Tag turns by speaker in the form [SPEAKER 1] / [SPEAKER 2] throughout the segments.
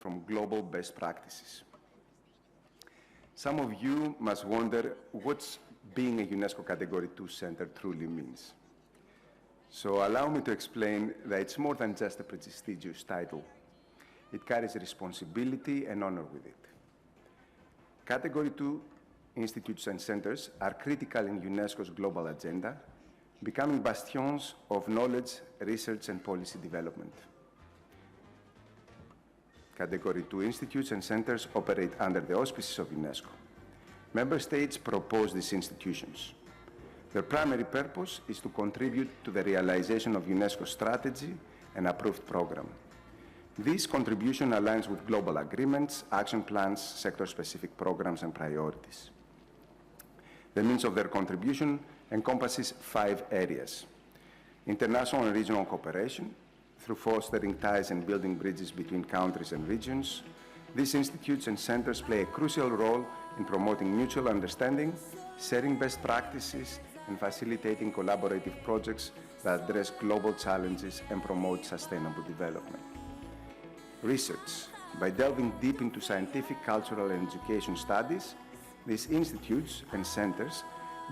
[SPEAKER 1] from global best practices. Some of you must wonder what being a UNESCO Category 2 center truly means. So allow me to explain that it's more than just a prestigious title. It carries responsibility and honor with it. Category 2 institutes and centers are critical in UNESCO's global agenda, becoming bastions of knowledge, research, and policy development. Category 2 institutes and centers operate under the auspices of UNESCO. Member states propose these institutions. Their primary purpose is to contribute to the realization of UNESCO's strategy and approved program. This contribution aligns with global agreements, action plans, sector-specific programs, and priorities. The means of their contribution encompasses 5 areas: international and regional cooperation, through fostering ties and building bridges between countries and regions. These institutes and centers play a crucial role in promoting mutual understanding, sharing best practices, and facilitating collaborative projects that address global challenges and promote sustainable development. Research. By delving deep into scientific, cultural, and education studies, these institutes and centers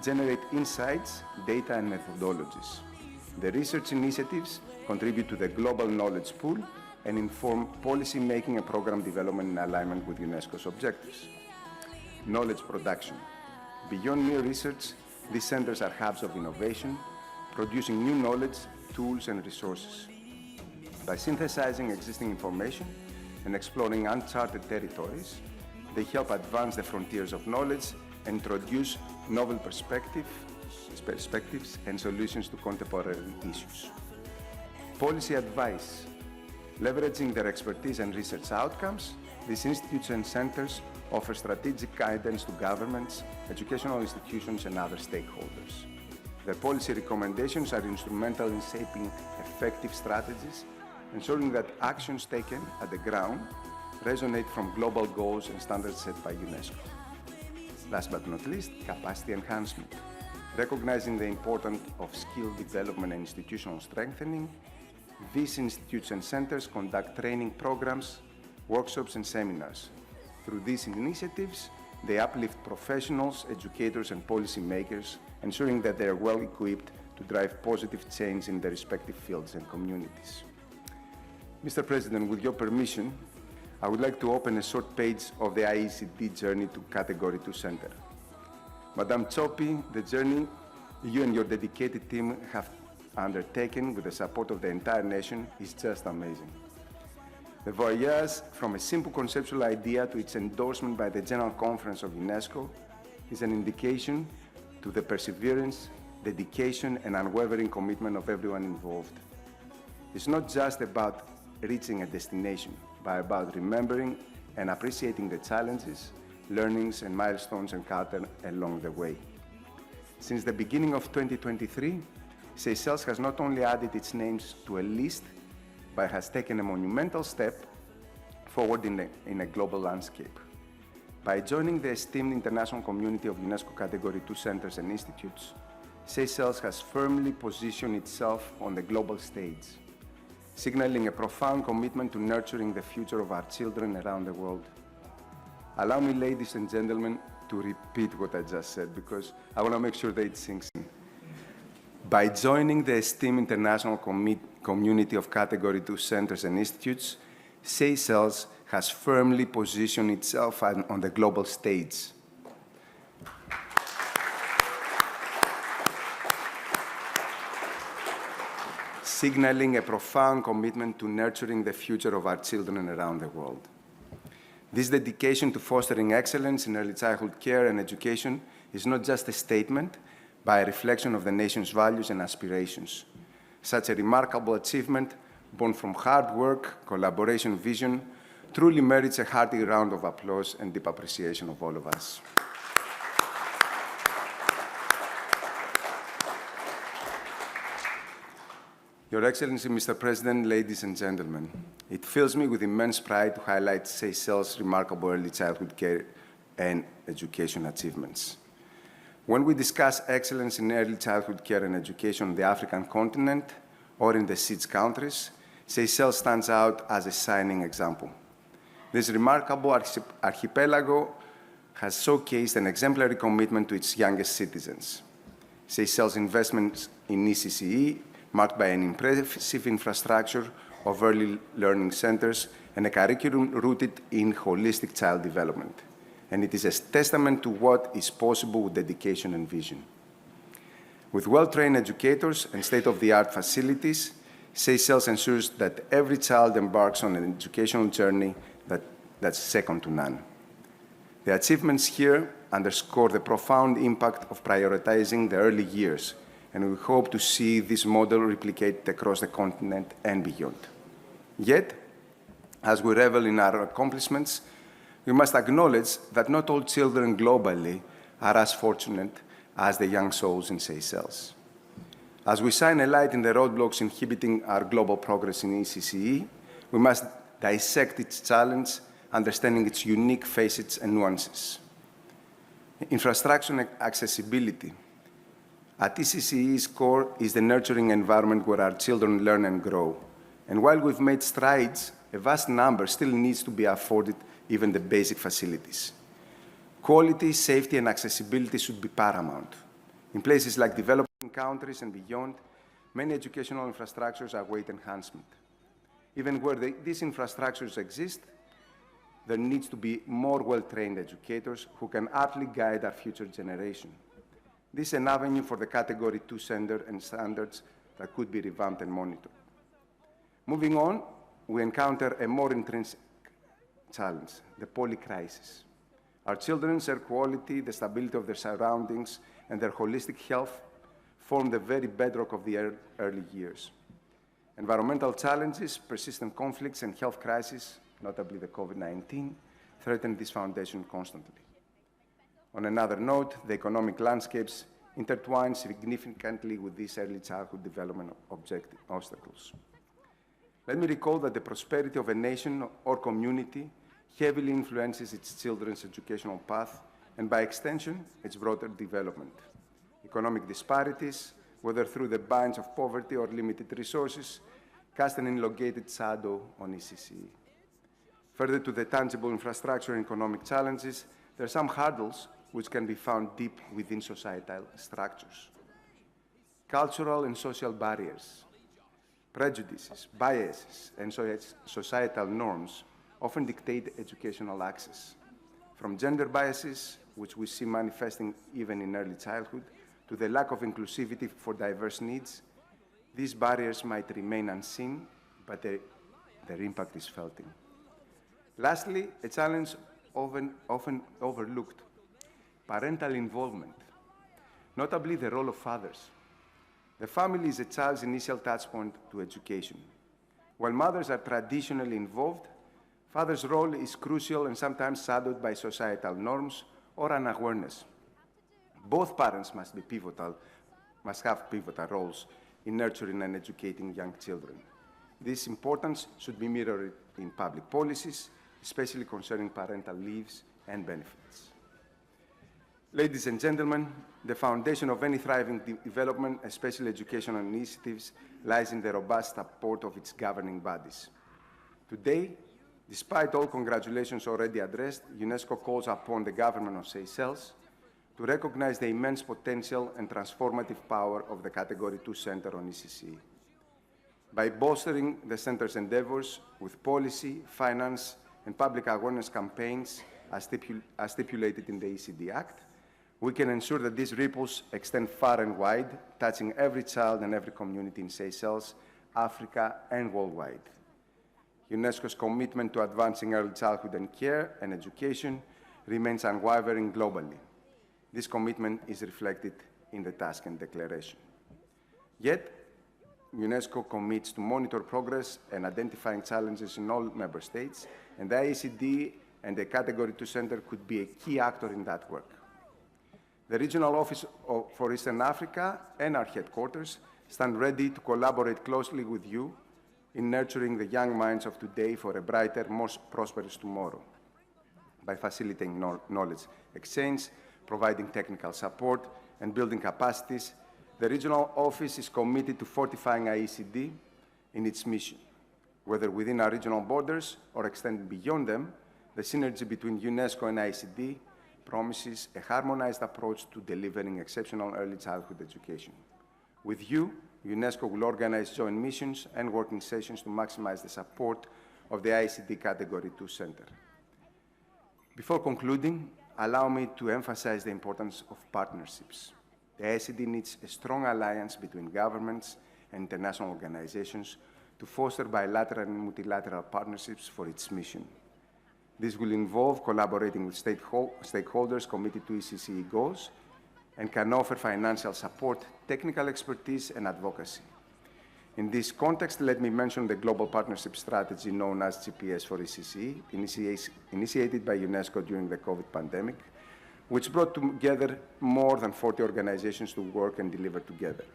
[SPEAKER 1] generate insights, data, and methodologies. The research initiatives contribute to the global knowledge pool and inform policy making and program development in alignment with UNESCO's objectives. Knowledge production. Beyond mere research, these centers are hubs of innovation, producing new knowledge, tools, and resources. By synthesizing existing information and exploring uncharted territories, they help advance the frontiers of knowledge and introduce novel perspectives and solutions to contemporary issues. Policy advice. Leveraging their expertise and research outcomes, these institutes and centers offer strategic guidance to governments, educational institutions, and other stakeholders. Their policy recommendations are instrumental in shaping effective strategies, ensuring that actions taken at the ground resonate from global goals and standards set by UNESCO. Last but not least, capacity enhancement. Recognizing the importance of skill development and institutional strengthening, these institutes and centers conduct training programs, workshops, and seminars. Through these initiatives, they uplift professionals, educators, and policymakers, ensuring that they are well equipped to drive positive change in their respective fields and communities. Mr. President, with your permission, I would like to open a short page of the IECD journey to Category 2 Center. Madame Chopi, the journey you and your dedicated team have undertaken with the support of the entire nation is just amazing. The voyage from a simple conceptual idea to its endorsement by the General Conference of UNESCO is an indication to the perseverance, dedication, and unwavering commitment of everyone involved. It's not just about reaching a destination, but about remembering and appreciating the challenges, learnings, and milestones encountered along the way. Since the beginning of 2023, Seychelles has not only added its names to a list, but has taken a monumental step forward in a global landscape. By joining the esteemed international community of UNESCO Category 2 centers and institutes, Seychelles has firmly positioned itself on the global stage, signaling a profound commitment to nurturing the future of our children around the world. Allow me, ladies and gentlemen, to repeat what I just said, because I want to make sure that it sinks in. By joining the esteemed international community of Category 2 centers and institutes, Seychelles has firmly positioned itself on the global stage. Signaling a profound commitment to nurturing the future of our children around the world. This dedication to fostering excellence in early childhood care and education is not just a statement, but a reflection of the nation's values and aspirations. Such a remarkable achievement, born from hard work, collaboration, vision, truly merits a hearty round of applause and deep appreciation of all of us. Your Excellency, Mr. President, ladies and gentlemen, it fills me with immense pride to highlight Seychelles' remarkable early childhood care and education achievements. When we discuss excellence in early childhood care and education on the African continent or in the SEEDS countries, Seychelles stands out as a shining example. This remarkable archipelago has showcased an exemplary commitment to its youngest citizens. Seychelles' investments in ECCE, marked by an impressive infrastructure of early learning centers and a curriculum rooted in holistic child development. And it is a testament to what is possible with dedication and vision. With well-trained educators and state-of-the-art facilities, Seychelles ensures that every child embarks on an educational journey that's second to none. The achievements here underscore the profound impact of prioritizing the early years, and we hope to see this model replicated across the continent and beyond. Yet, as we revel in our accomplishments, we must acknowledge that not all children globally are as fortunate as the young souls in Seychelles. As we shine a light in the roadblocks inhibiting our global progress in ECCE, we must dissect its challenge, understanding its unique facets and nuances. Infrastructure and accessibility. At ECCE's core is the nurturing environment where our children learn and grow. And while we've made strides, a vast number still needs to be afforded even the basic facilities. Quality, safety, and accessibility should be paramount. In places like developing countries and beyond, many educational infrastructures await enhancement. Even where these infrastructures exist, there needs to be more well-trained educators who can aptly guide our future generation. This is an avenue for the Category 2 center and standards that could be revamped and monitored. Moving on, we encounter a more intrinsic challenge, the polycrisis. Our children's air quality, the stability of their surroundings, and their holistic health form the very bedrock of the early years. Environmental challenges, persistent conflicts, and health crises, notably the COVID-19, threaten this foundation constantly. On another note, the economic landscapes intertwine significantly with these early childhood development obstacles. Let me recall that the prosperity of a nation or community heavily influences its children's educational path and, by extension, its broader development. Economic disparities, whether through the binds of poverty or limited resources, cast an elongated shadow on ECCE. Further to the tangible infrastructure and economic challenges, there are some hurdles which can be found deep within societal structures. Cultural and social barriers, prejudices, biases, and societal norms often dictate educational access. From gender biases, which we see manifesting even in early childhood, to the lack of inclusivity for diverse needs, these barriers might remain unseen, but their impact is felt. Lastly, a challenge often overlooked, parental involvement, notably the role of fathers. The family is a child's initial touchpoint to education. While mothers are traditionally involved, fathers' role is crucial and sometimes shadowed by societal norms or unawareness. Both parents must have pivotal roles in nurturing and educating young children. This importance should be mirrored in public policies, especially concerning parental leaves and benefits. Ladies and gentlemen, the foundation of any thriving development, especially educational initiatives, lies in the robust support of its governing bodies. Today, despite all congratulations already addressed, UNESCO calls upon the government of Seychelles to recognize the immense potential and transformative power of the Category 2 Center on ECCE. By bolstering the center's endeavors with policy, finance, and public awareness campaigns as stipulated in the ECCE Act, we can ensure that these ripples extend far and wide, touching every child and every community in Seychelles, Africa, and worldwide. UNESCO's commitment to advancing early childhood and care and education remains unwavering globally. This commitment is reflected in the task and declaration. Yet, UNESCO commits to monitor progress and identifying challenges in all member states, and the ECCE and the Category 2 Center could be a key actor in that work. The Regional Office for Eastern Africa and our headquarters stand ready to collaborate closely with you in nurturing the young minds of today for a brighter, more prosperous tomorrow. By facilitating knowledge exchange, providing technical support, and building capacities, the Regional Office is committed to fortifying ECCE in its mission, whether within our regional borders or extending beyond them, The synergy between UNESCO and ICD promises a harmonized approach to delivering exceptional early childhood education. With you, UNESCO will organize joint missions and working sessions to maximize the support of the ICD Category 2 Center. Before concluding, allow me to emphasize the importance of partnerships. The ICD needs a strong alliance between governments and international organizations to foster bilateral and multilateral partnerships for its mission. This will involve collaborating with stakeholders committed to ECCE goals and can offer financial support, technical expertise, and advocacy. In this context, let me mention the Global Partnership Strategy known as GPS for ECCE, initiated by UNESCO during the COVID pandemic, which brought together more than 40 organizations to work and deliver together.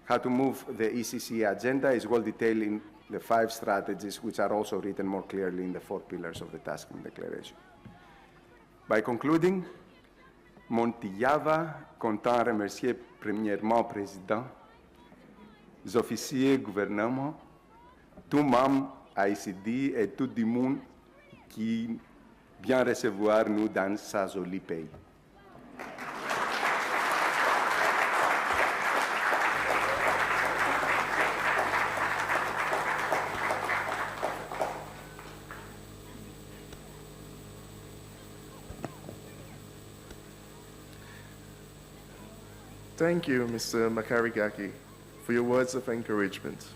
[SPEAKER 1] How to move the ECCE agenda is well detailed in the 5 strategies, which are also written more clearly in the 4 pillars of the Tasking Declaration. By concluding, Montillava, content remercier premièrement Président, les officiers gouvernement, tout membre ICD et tout le monde qui vient recevoir nous dans sa joli pays.
[SPEAKER 2] Thank you, Mr. Makarigaki, for your words of encouragement.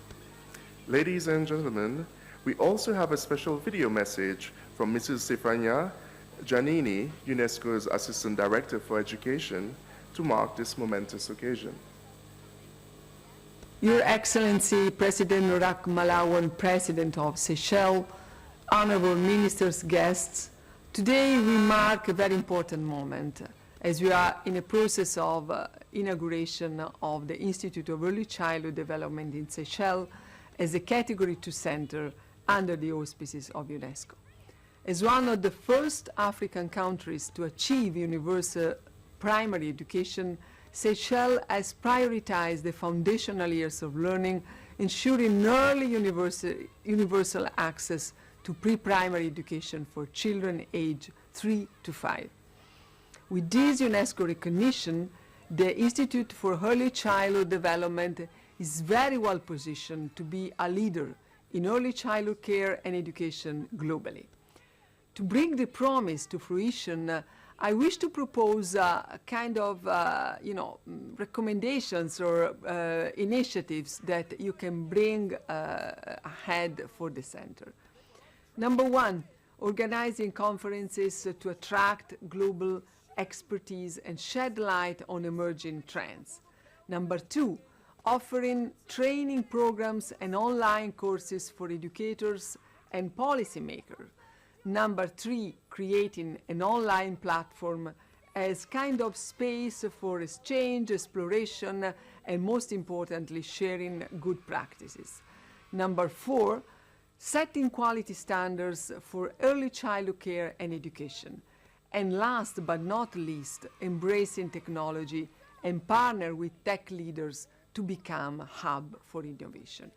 [SPEAKER 2] Ladies and gentlemen, we also have a special video message from Mrs. Stefania Giannini, UNESCO's Assistant Director for Education, to mark this momentous occasion.
[SPEAKER 3] Your Excellency, President Norak Malawan, President of Seychelles, honorable ministers, guests, today we mark a very important moment as we are in a process of inauguration of the Institute of Early Childhood Development in Seychelles as a Category 2 center under the auspices of UNESCO. As one of the first African countries to achieve universal primary education, Seychelles has prioritized the foundational years of learning, ensuring early universal access to pre-primary education for children aged 3 to 5. With this UNESCO recognition, the Institute for Early Childhood Development is very well positioned to be a leader in early childhood care and education globally. To bring the promise to fruition, I wish to propose a kind of recommendations or initiatives that you can bring ahead for the center. Number 1, organizing conferences to attract global expertise and shed light on emerging trends. Number 2, offering training programs and online courses for educators and policymakers. Number 3, creating an online platform as kind of space for exchange, exploration, and most importantly, sharing good practices. Number 4, setting quality standards for early childhood care and education. And last but not least, embracing technology and partner with tech leaders to become a hub for innovation.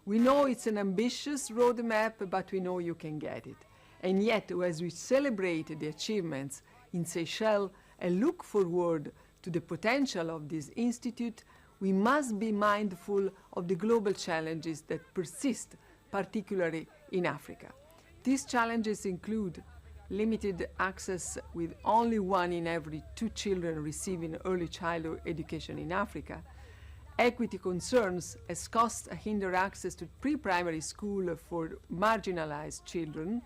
[SPEAKER 3] We know it's an ambitious roadmap, but we know you can get it. And yet, as we celebrate the achievements in Seychelles and look forward to the potential of this institute, we must be mindful of the global challenges that persist, particularly in Africa. These challenges include limited access, with only 1 in every 2 children receiving early childhood education in Africa; equity concerns, as costs hinder access to pre-primary school for marginalized children;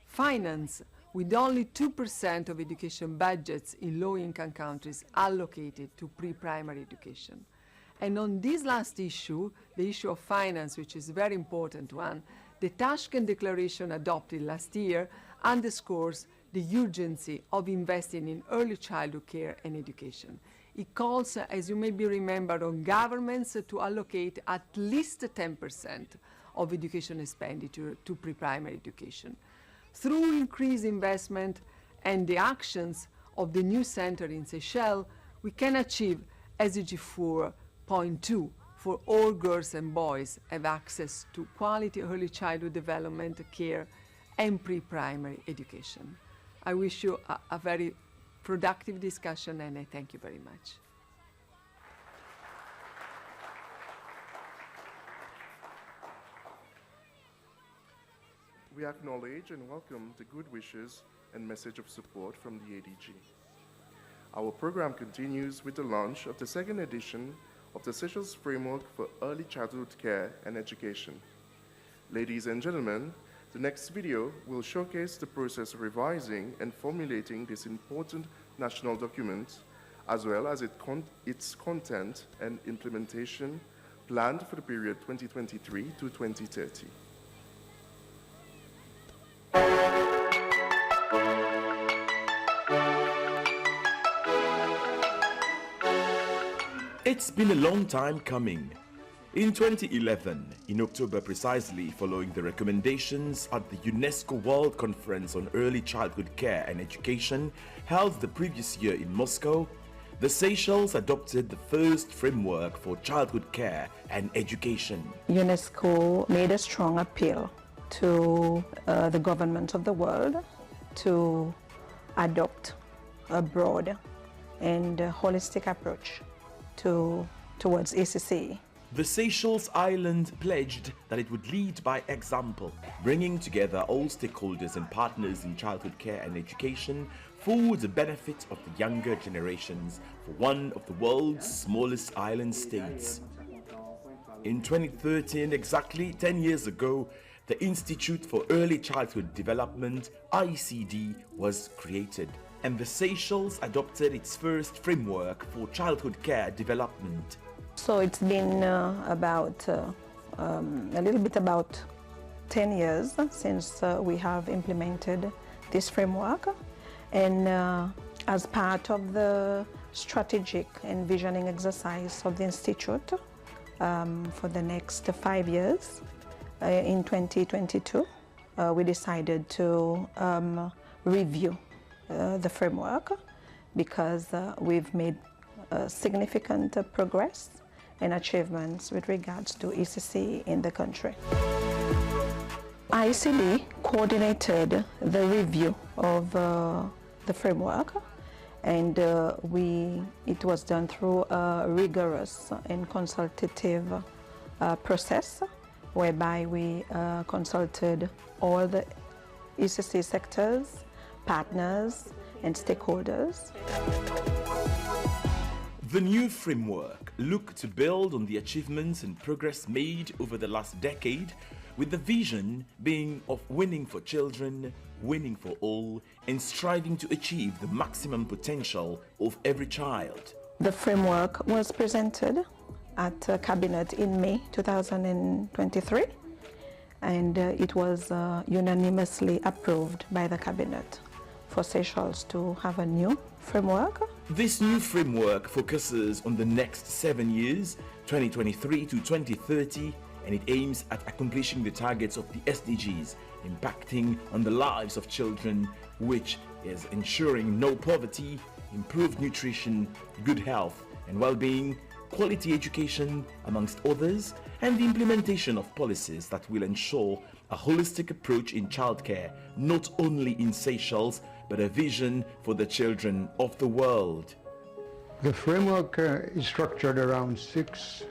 [SPEAKER 3] finance, with only 2% of education budgets in low-income countries allocated to pre-primary education. And on this last issue, the issue of finance, which is a very important one, the Tashkent Declaration adopted last year underscores the urgency of investing in early childhood care and education. It calls, as you maybe remember, on governments to allocate at least 10% of education expenditure to pre-primary education. Through increased investment and the actions of the new center in Seychelles, we can achieve SDG 4.2 for all girls and boys have access to quality early childhood development care and pre-primary education. I wish you a very productive discussion, and I thank you very much.
[SPEAKER 2] We acknowledge and welcome the good wishes and message of support from the ADG. Our program continues with the launch of the second edition of the Seychelles Framework for Early Childhood Care and Education. Ladies and gentlemen, the next video will showcase the process of revising and formulating this important national document, as well as its content and implementation planned for the period 2023 to 2030.
[SPEAKER 4] It's been a long time coming. In 2011, in October precisely following the recommendations at the UNESCO World Conference on Early Childhood Care and Education held the previous year in Moscow, the Seychelles adopted the first framework for childhood care and education.
[SPEAKER 5] UNESCO made a strong appeal to the governments of the world to adopt a broad and holistic approach towards ECCE.
[SPEAKER 4] The Seychelles Island pledged that it would lead by example, bringing together all stakeholders and partners in childhood care and education for the benefit of the younger generations for one of the world's smallest island states. In 2013, exactly 10 years ago, the Institute for Early Childhood Development, IECD, was created, and the Seychelles adopted its first framework for childhood care development.
[SPEAKER 5] So it's been about a little bit about 10 years since we have implemented this framework, and as part of the strategic and visioning exercise of the Institute for the next 5 years, in 2022, we decided to review the framework because we've made significant progress and achievements with regards to ECCE in the country. IECD coordinated the review of the framework, and it was done through a rigorous and consultative process whereby we consulted all the ECCE sectors, partners, and stakeholders.
[SPEAKER 4] The new framework looked to build on the achievements and progress made over the last decade, with the vision being of winning for children, winning for all, and striving to achieve the maximum potential of every child.
[SPEAKER 5] The framework was presented at Cabinet in May 2023, and it was unanimously approved by the Cabinet for Seychelles to have a new framework.
[SPEAKER 4] This new framework focuses on the next 7 years, 2023 to 2030, and it aims at accomplishing the targets of the SDGs, impacting on the lives of children, which is ensuring no poverty, improved nutrition, good health and well-being, quality education, amongst others, and the implementation of policies that will ensure a holistic approach in childcare, not only in Seychelles, but a vision for the children of the world.
[SPEAKER 6] The framework is structured around 6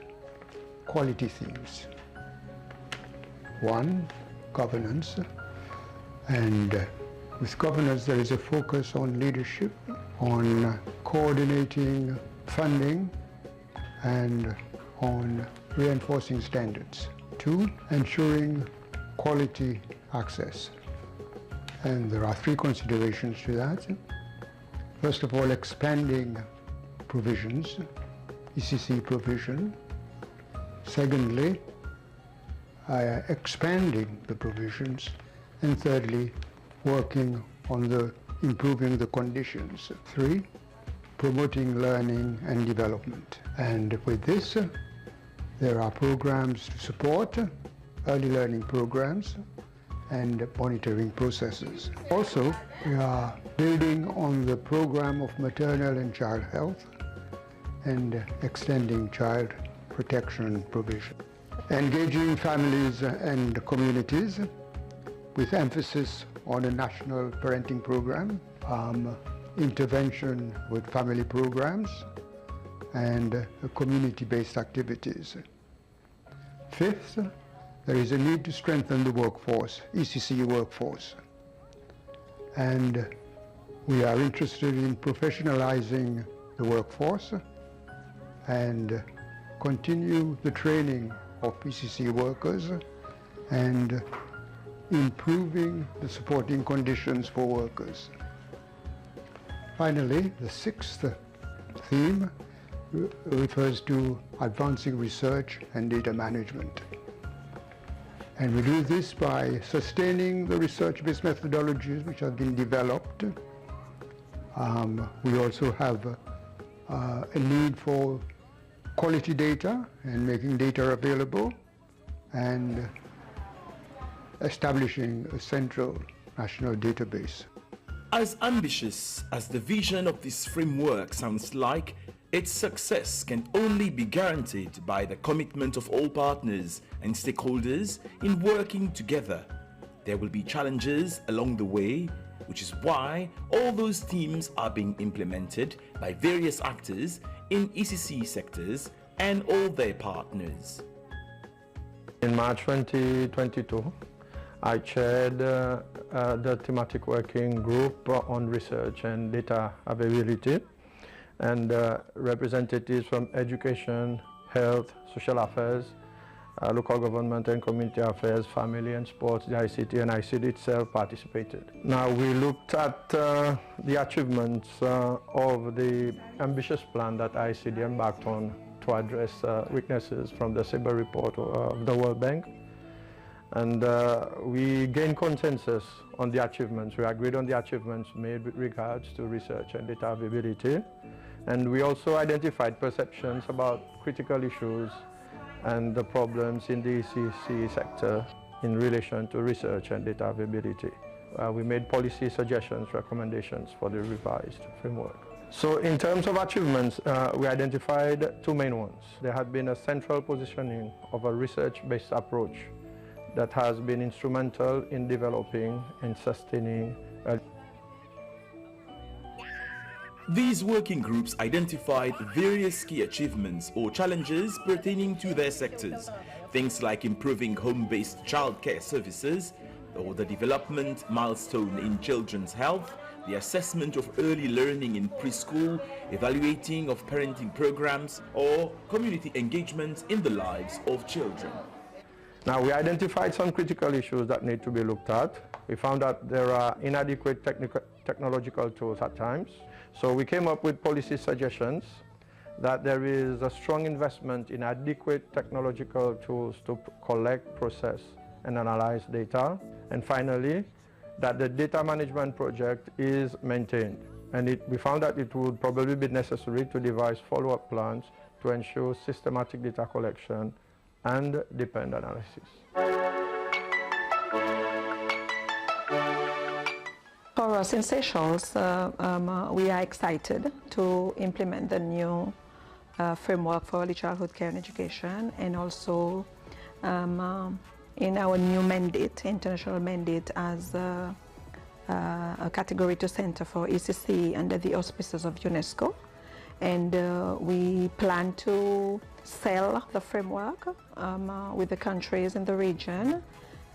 [SPEAKER 6] quality themes. 1, governance, and with governance there is a focus on leadership, on coordinating funding, and on reinforcing standards. 2, ensuring quality access. And there are 3 considerations to that. First of all, expanding provisions, ECCE provision. Secondly, expanding the provisions. And thirdly, working on improving the conditions. 3, promoting learning and development. And with this, there are programs to support early learning programs and monitoring processes. Also, we are building on the program of maternal and child health and extending child protection provision. Engaging families and communities with emphasis on a national parenting program, intervention with family programs, and community-based activities. Fifth, there is a need to strengthen the workforce, ECCE workforce. And we are interested in professionalizing the workforce and continue the training of ECCE workers and improving the supporting conditions for workers. Finally, the sixth theme refers to advancing research and data management. And we do this by sustaining the research-based methodologies which have been developed. We also have a need for quality data and making data available and establishing a central national database.
[SPEAKER 4] As ambitious as the vision of this framework sounds like, its success can only be guaranteed by the commitment of all partners and stakeholders in working together. There will be challenges along the way, which is why all those themes are being implemented by various actors in ECCE sectors and all their partners.
[SPEAKER 7] In March 2022, I chaired the thematic working group on research and data availability, and representatives from education, health, social affairs, local government and community affairs, family and sports, the ICT and ICD itself participated. Now we looked at the achievements of the ambitious plan that ICD embarked on to address weaknesses from the SIBA report of the World Bank. And we gained consensus on the achievements. We agreed on the achievements made with regards to research and data availability. And we also identified perceptions about critical issues and the problems in the ECCE sector in relation to research and data availability. We made policy suggestions, recommendations for the revised framework. So in terms of achievements, we identified two main ones. There had been a central positioning of a research-based approach that has been instrumental in developing and sustaining
[SPEAKER 4] These working groups identified various key achievements or challenges pertaining to their sectors, things like improving home-based childcare services, or the development milestone in children's health, the assessment of early learning in preschool, evaluating of parenting programs, or community engagement in the lives of children.
[SPEAKER 7] Now, we identified some critical issues that need to be looked at. We found that there are inadequate technological tools at times. So we came up with policy suggestions that there is a strong investment in adequate technological tools to collect, process, and analyze data. And finally, that the data management project is maintained. And we found that it would probably be necessary to devise follow-up plans to ensure systematic data collection and depend analysis.
[SPEAKER 5] For us in Seychelles, we are excited to implement the new framework for early childhood care and education, and also in our new mandate, international mandate, as a Category 2 Center for ECCE under the auspices of UNESCO. And we plan to sell the framework with the countries in the region,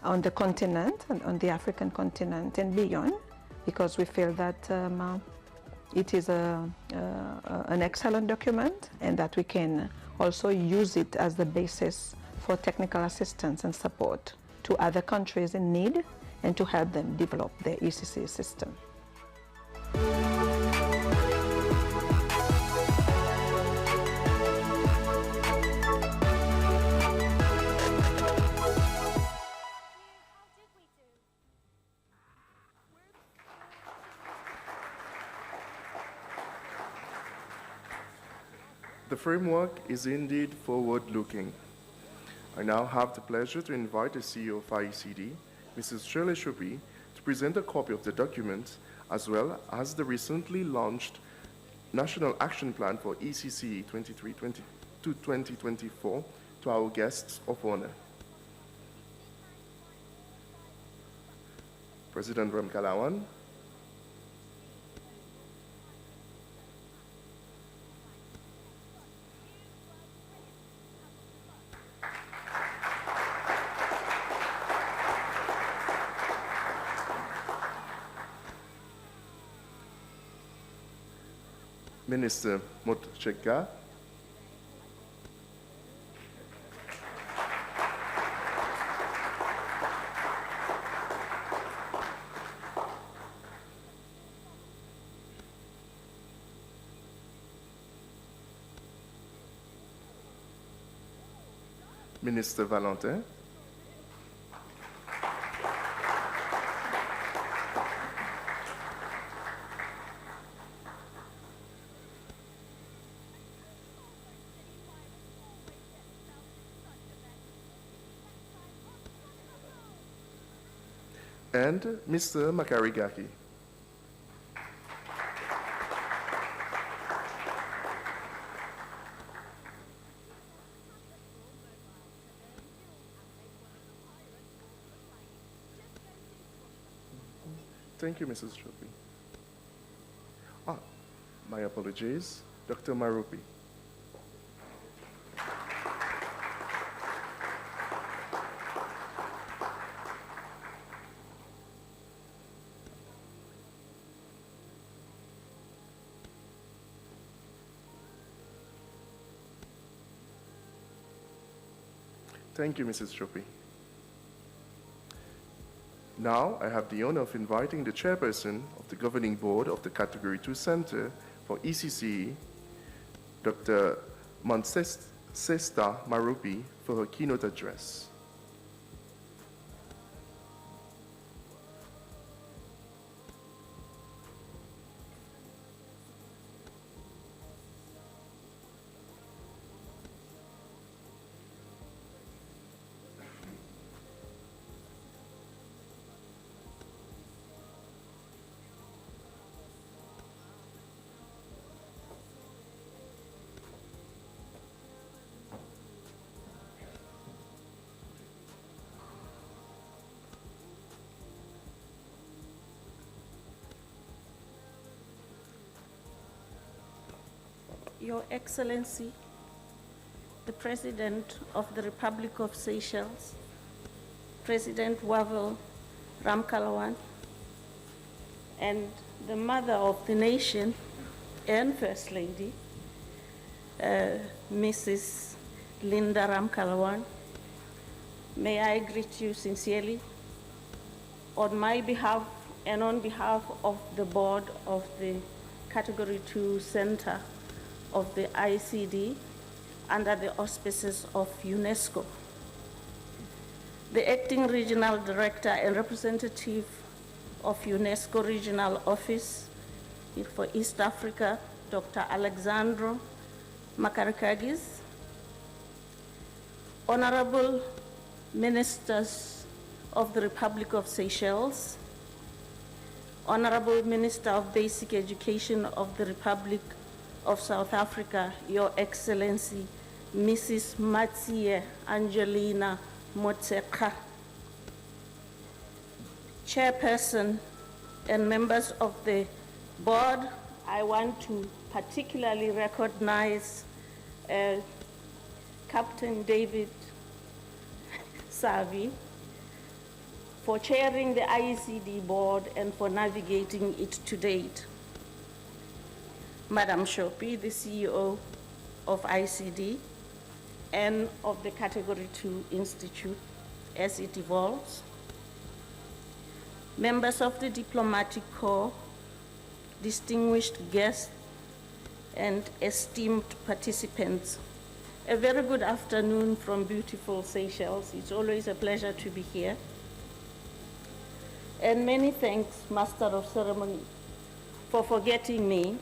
[SPEAKER 5] on the continent, and on the African continent and beyond, because we feel that it is an excellent document, and that we can also use it as the basis for technical assistance and support to other countries in need, and to help them develop their ECCE system.
[SPEAKER 2] The framework is indeed forward-looking. I now have the pleasure to invite the CEO of IECD, Mrs. Shirley Shubi, to present a copy of the document, as well as the recently launched National Action Plan for ECCE 2023-2024 to our guests of honor. President Ramkalawan, Minister Mutcheka, Minister Valentin, and Mr. Makarigaki. Thank you, Mrs. Chopi. My apologies, Dr. Marupi. Thank you, Mrs. Chopi. Now, I have the honor of inviting the chairperson of the governing board of the Category 2 Center for ECCE, Dr. Monsesta Marupi, for her keynote address.
[SPEAKER 8] Your Excellency, the President of the Republic of Seychelles, President Wavel Ramkalawan, and the Mother of the Nation and First Lady, Mrs. Linda Ramkalawan, may I greet you sincerely on my behalf and on behalf of the board of the Category 2 Center of the ECCE under the auspices of UNESCO. The Acting Regional Director and Representative of UNESCO Regional Office for East Africa, Dr. Alexandro Makarikakis, Honorable Ministers of the Republic of Seychelles, Honorable Minister of Basic Education of the Republic of South Africa, Your Excellency, Mrs. Matsie Angelina Motsekga, Chairperson and members of the board, I want to particularly recognize Captain David Savi for chairing the ECCE board and for navigating it to date. Madam Chopi, the CEO of ECCE and of the Category 2 Institute as it evolves, members of the Diplomatic Corps, distinguished guests, and esteemed participants, a very good afternoon from beautiful Seychelles. It's always a pleasure to be here. And many thanks, Master of Ceremony, for forgetting me.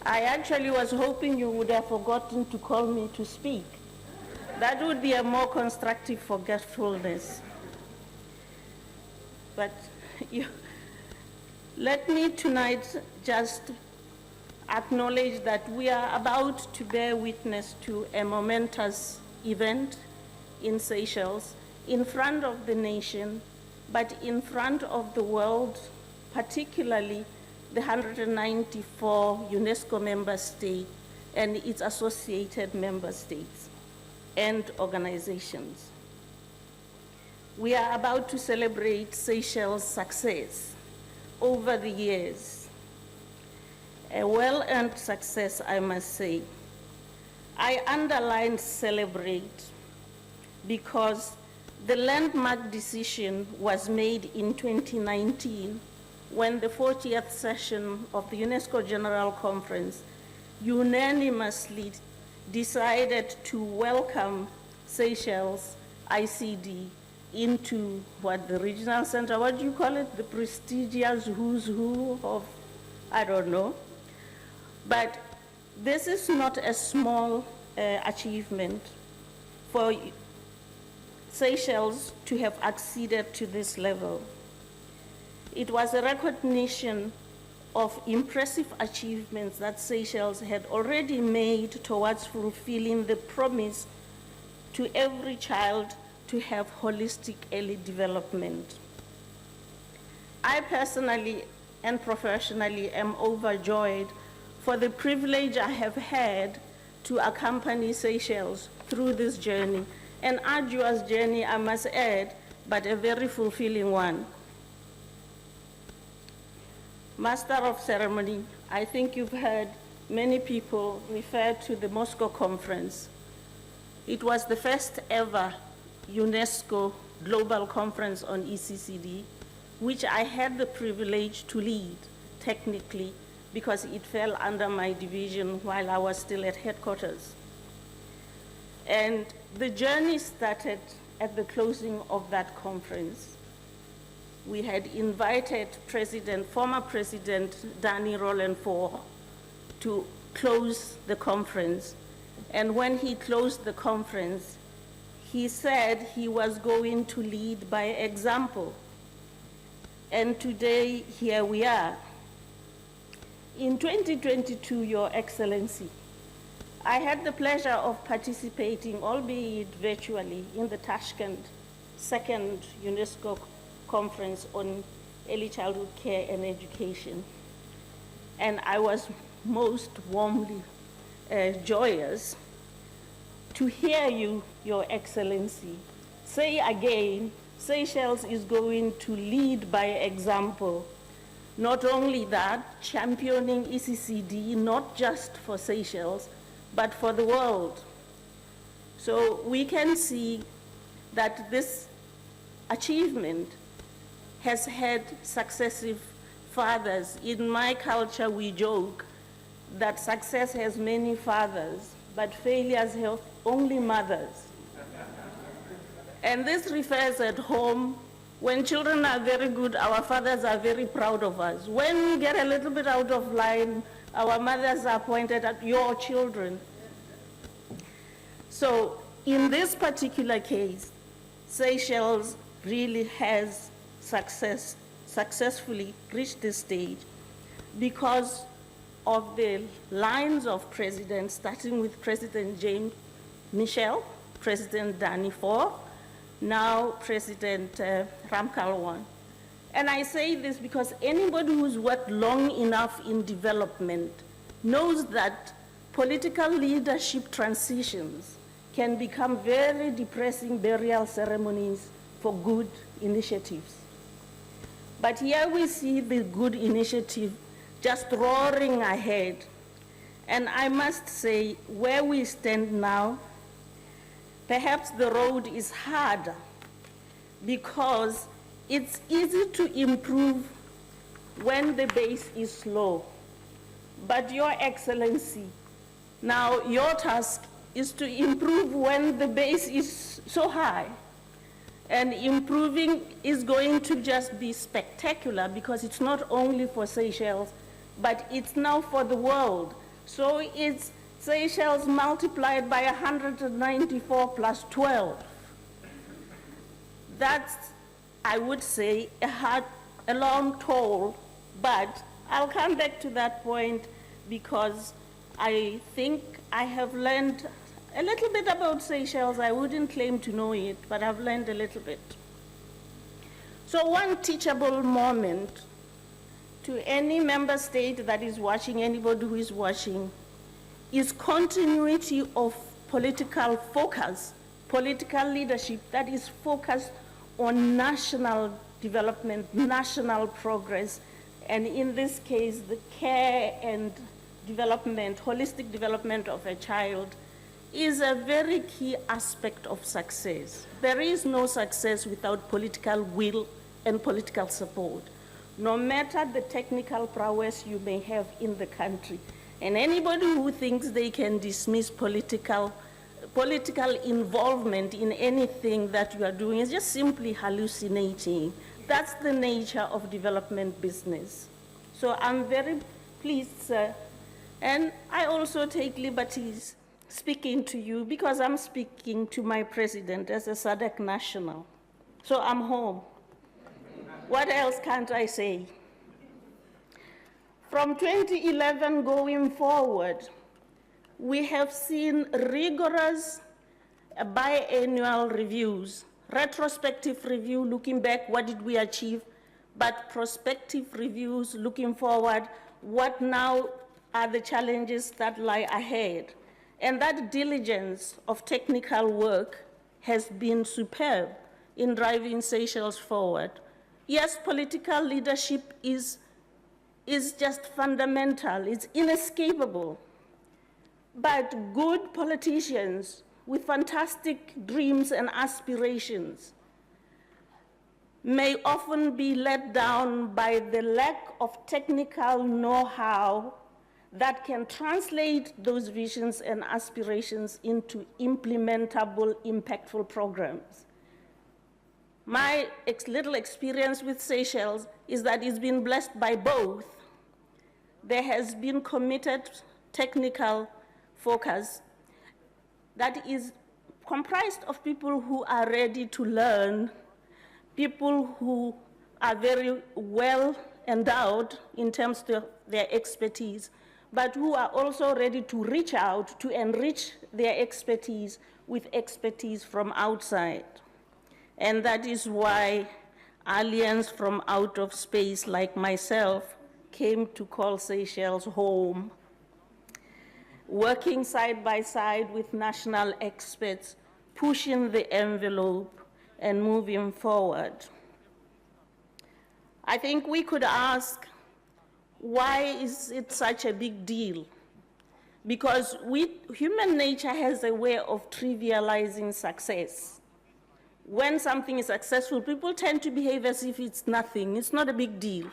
[SPEAKER 8] I actually was hoping you would have forgotten to call me to speak. That would be a more constructive forgetfulness. But let me tonight just acknowledge that we are about to bear witness to a momentous event in Seychelles in front of the nation but in front of the world, particularly the 194 UNESCO member states and its associated member states and organizations. We are about to celebrate Seychelles' success over the years. A well-earned success, I must say. I underline celebrate because the landmark decision was made in 2019 when the 40th session of the UNESCO General Conference unanimously decided to welcome Seychelles ICD into the regional center, what do you call it? The prestigious who's who of, I don't know. But this is not a small achievement for Seychelles to have acceded to this level. It was a recognition of impressive achievements that Seychelles had already made towards fulfilling the promise to every child to have holistic early development. I personally and professionally am overjoyed for the privilege I have had to accompany Seychelles through this journey, an arduous journey, I must add, but a very fulfilling one. Master of Ceremony, I think you've heard many people refer to the Moscow Conference. It was the first ever UNESCO Global Conference on ECCD, which I had the privilege to lead technically because it fell under my division while I was still at headquarters. And the journey started at the closing of that conference. We had invited former President Danny Rollenfor to close the conference. And when he closed the conference, he said he was going to lead by example. And today, here we are. In 2022, Your Excellency, I had the pleasure of participating, albeit virtually, in the Tashkent second UNESCO conference on early childhood care and education. And I was most warmly joyous to hear you, Your Excellency, say again, Seychelles is going to lead by example. Not only that, championing ECCD, not just for Seychelles, but for the world. So we can see that this achievement has had successive fathers. In my culture, we joke that success has many fathers, but failures have only mothers. And this refers at home. When children are very good, our fathers are very proud of us. When we get a little bit out of line, our mothers are pointed at your children. So in this particular case, Seychelles really has successfully reached this stage because of the lines of presidents, starting with President James Michel, President Danny Ford, now President Ramkalwan. And I say this because anybody who's worked long enough in development knows that political leadership transitions can become very depressing burial ceremonies for good initiatives. But here we see the good initiative just roaring ahead. And I must say, where we stand now, perhaps the road is harder because it's easy to improve when the base is low. But Your Excellency, now your task is to improve when the base is so high. And improving is going to just be spectacular because it's not only for Seychelles, but it's now for the world. So it's Seychelles multiplied by 194 plus 12. That's, I would say, a long toll, but I'll come back to that point because I think I have learned a little bit about Seychelles. I wouldn't claim to know it, but I've learned a little bit. So one teachable moment to any member state that is watching, anybody who is watching, is continuity of political focus, political leadership that is focused on national development, national progress, and in this case, the care and development, holistic development of a child is a very key aspect of success. There is no success without political will and political support, no matter the technical prowess you may have in the country. And anybody who thinks they can dismiss political involvement in anything that you are doing is just simply hallucinating. That's the nature of development business. So I'm very pleased, sir. And I also take liberties speaking to you because I'm speaking to my president as a SADC national. So I'm home. What else can't I say? From 2011 going forward, we have seen rigorous biannual reviews, retrospective review, looking back, what did we achieve, but prospective reviews, looking forward, what now are the challenges that lie ahead. And that diligence of technical work has been superb in driving Seychelles forward. Yes, political leadership is just fundamental, it's inescapable. But good politicians with fantastic dreams and aspirations may often be let down by the lack of technical know-how that can translate those visions and aspirations into implementable, impactful programs. My little experience with Seychelles is that it's been blessed by both. There has been committed technical focus that is comprised of people who are ready to learn, people who are very well endowed in terms of their expertise, but who are also ready to reach out to enrich their expertise with expertise from outside. And that is why aliens from out of space like myself came to call Seychelles home, working side by side with national experts, pushing the envelope and moving forward. I think we could ask, why is it such a big deal? Because human nature has a way of trivializing success. When something is successful, people tend to behave as if it's nothing, it's not a big deal.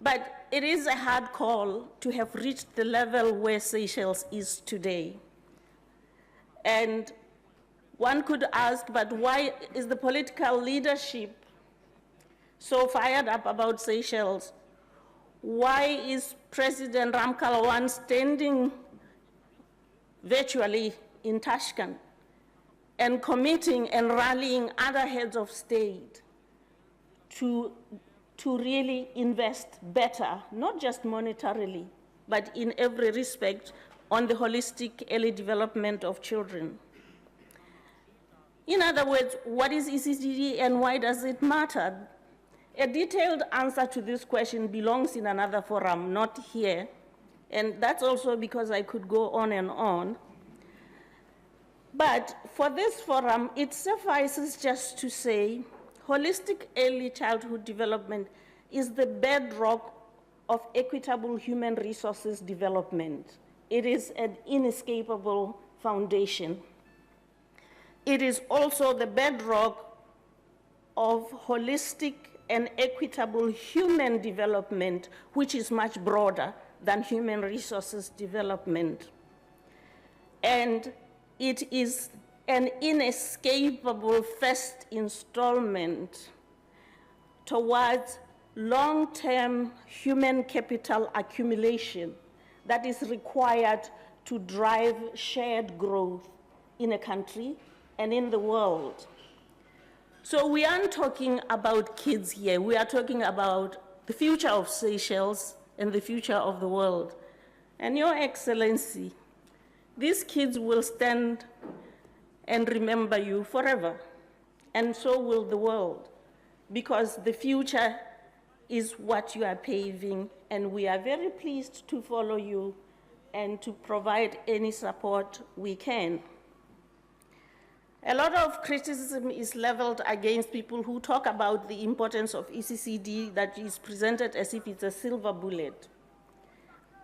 [SPEAKER 8] But it is a hard call to have reached the level where Seychelles is today. And one could ask, but why is the political leadership so fired up about Seychelles? Why is President Ramkalawan standing virtually in Tashkent and committing and rallying other heads of state to really invest better, not just monetarily, but in every respect, on the holistic early development of children? In other words, what is ECCE and why does it matter? A detailed answer to this question belongs in another forum, not here. And that's also because I could go on and on. But for this forum, it suffices just to say, holistic early childhood development is the bedrock of equitable human resources development. It is an inescapable foundation. It is also the bedrock of holistic and equitable human development, which is much broader than human resources development. And it is an inescapable first installment towards long-term human capital accumulation that is required to drive shared growth in a country and in the world. So we aren't talking about kids here. We are talking about the future of Seychelles and the future of the world. And Your Excellency, these kids will stand and remember you forever, and so will the world. because the future is what you are paving, and we are very pleased to follow you and to provide any support we can. A lot of criticism is leveled against people who talk about the importance of ECCD that is presented as if it's a silver bullet.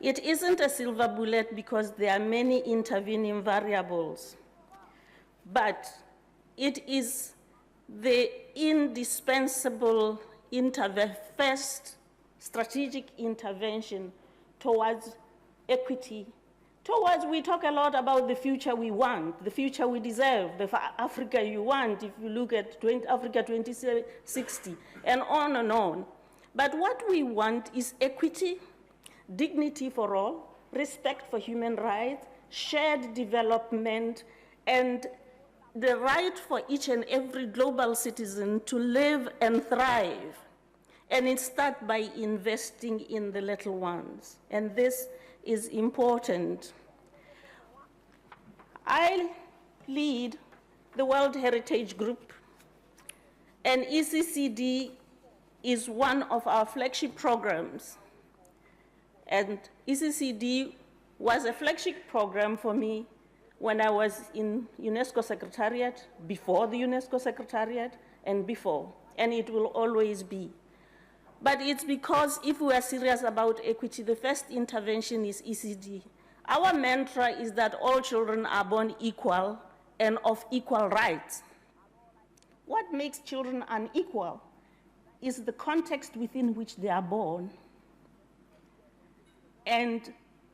[SPEAKER 8] It isn't a silver bullet because there are many intervening variables, but it is the indispensable first strategic intervention towards equity. We talk a lot about the future we want, the future we deserve, the Africa you want, if you look at Africa 2060, and on and on. But what we want is equity, dignity for all, respect for human rights, shared development, and the right for each and every global citizen to live and thrive. And it starts by investing in the little ones. And this is important. I lead the World Heritage Group, and ECCD is one of our flagship programs. And ECCD was a flagship program for me when I was in UNESCO Secretariat, before the UNESCO Secretariat, and before, and it will always be. But it's because if we are serious about equity, the first intervention is ECD. Our mantra is that all children are born equal and of equal rights. What makes children unequal is the context within which they are born. And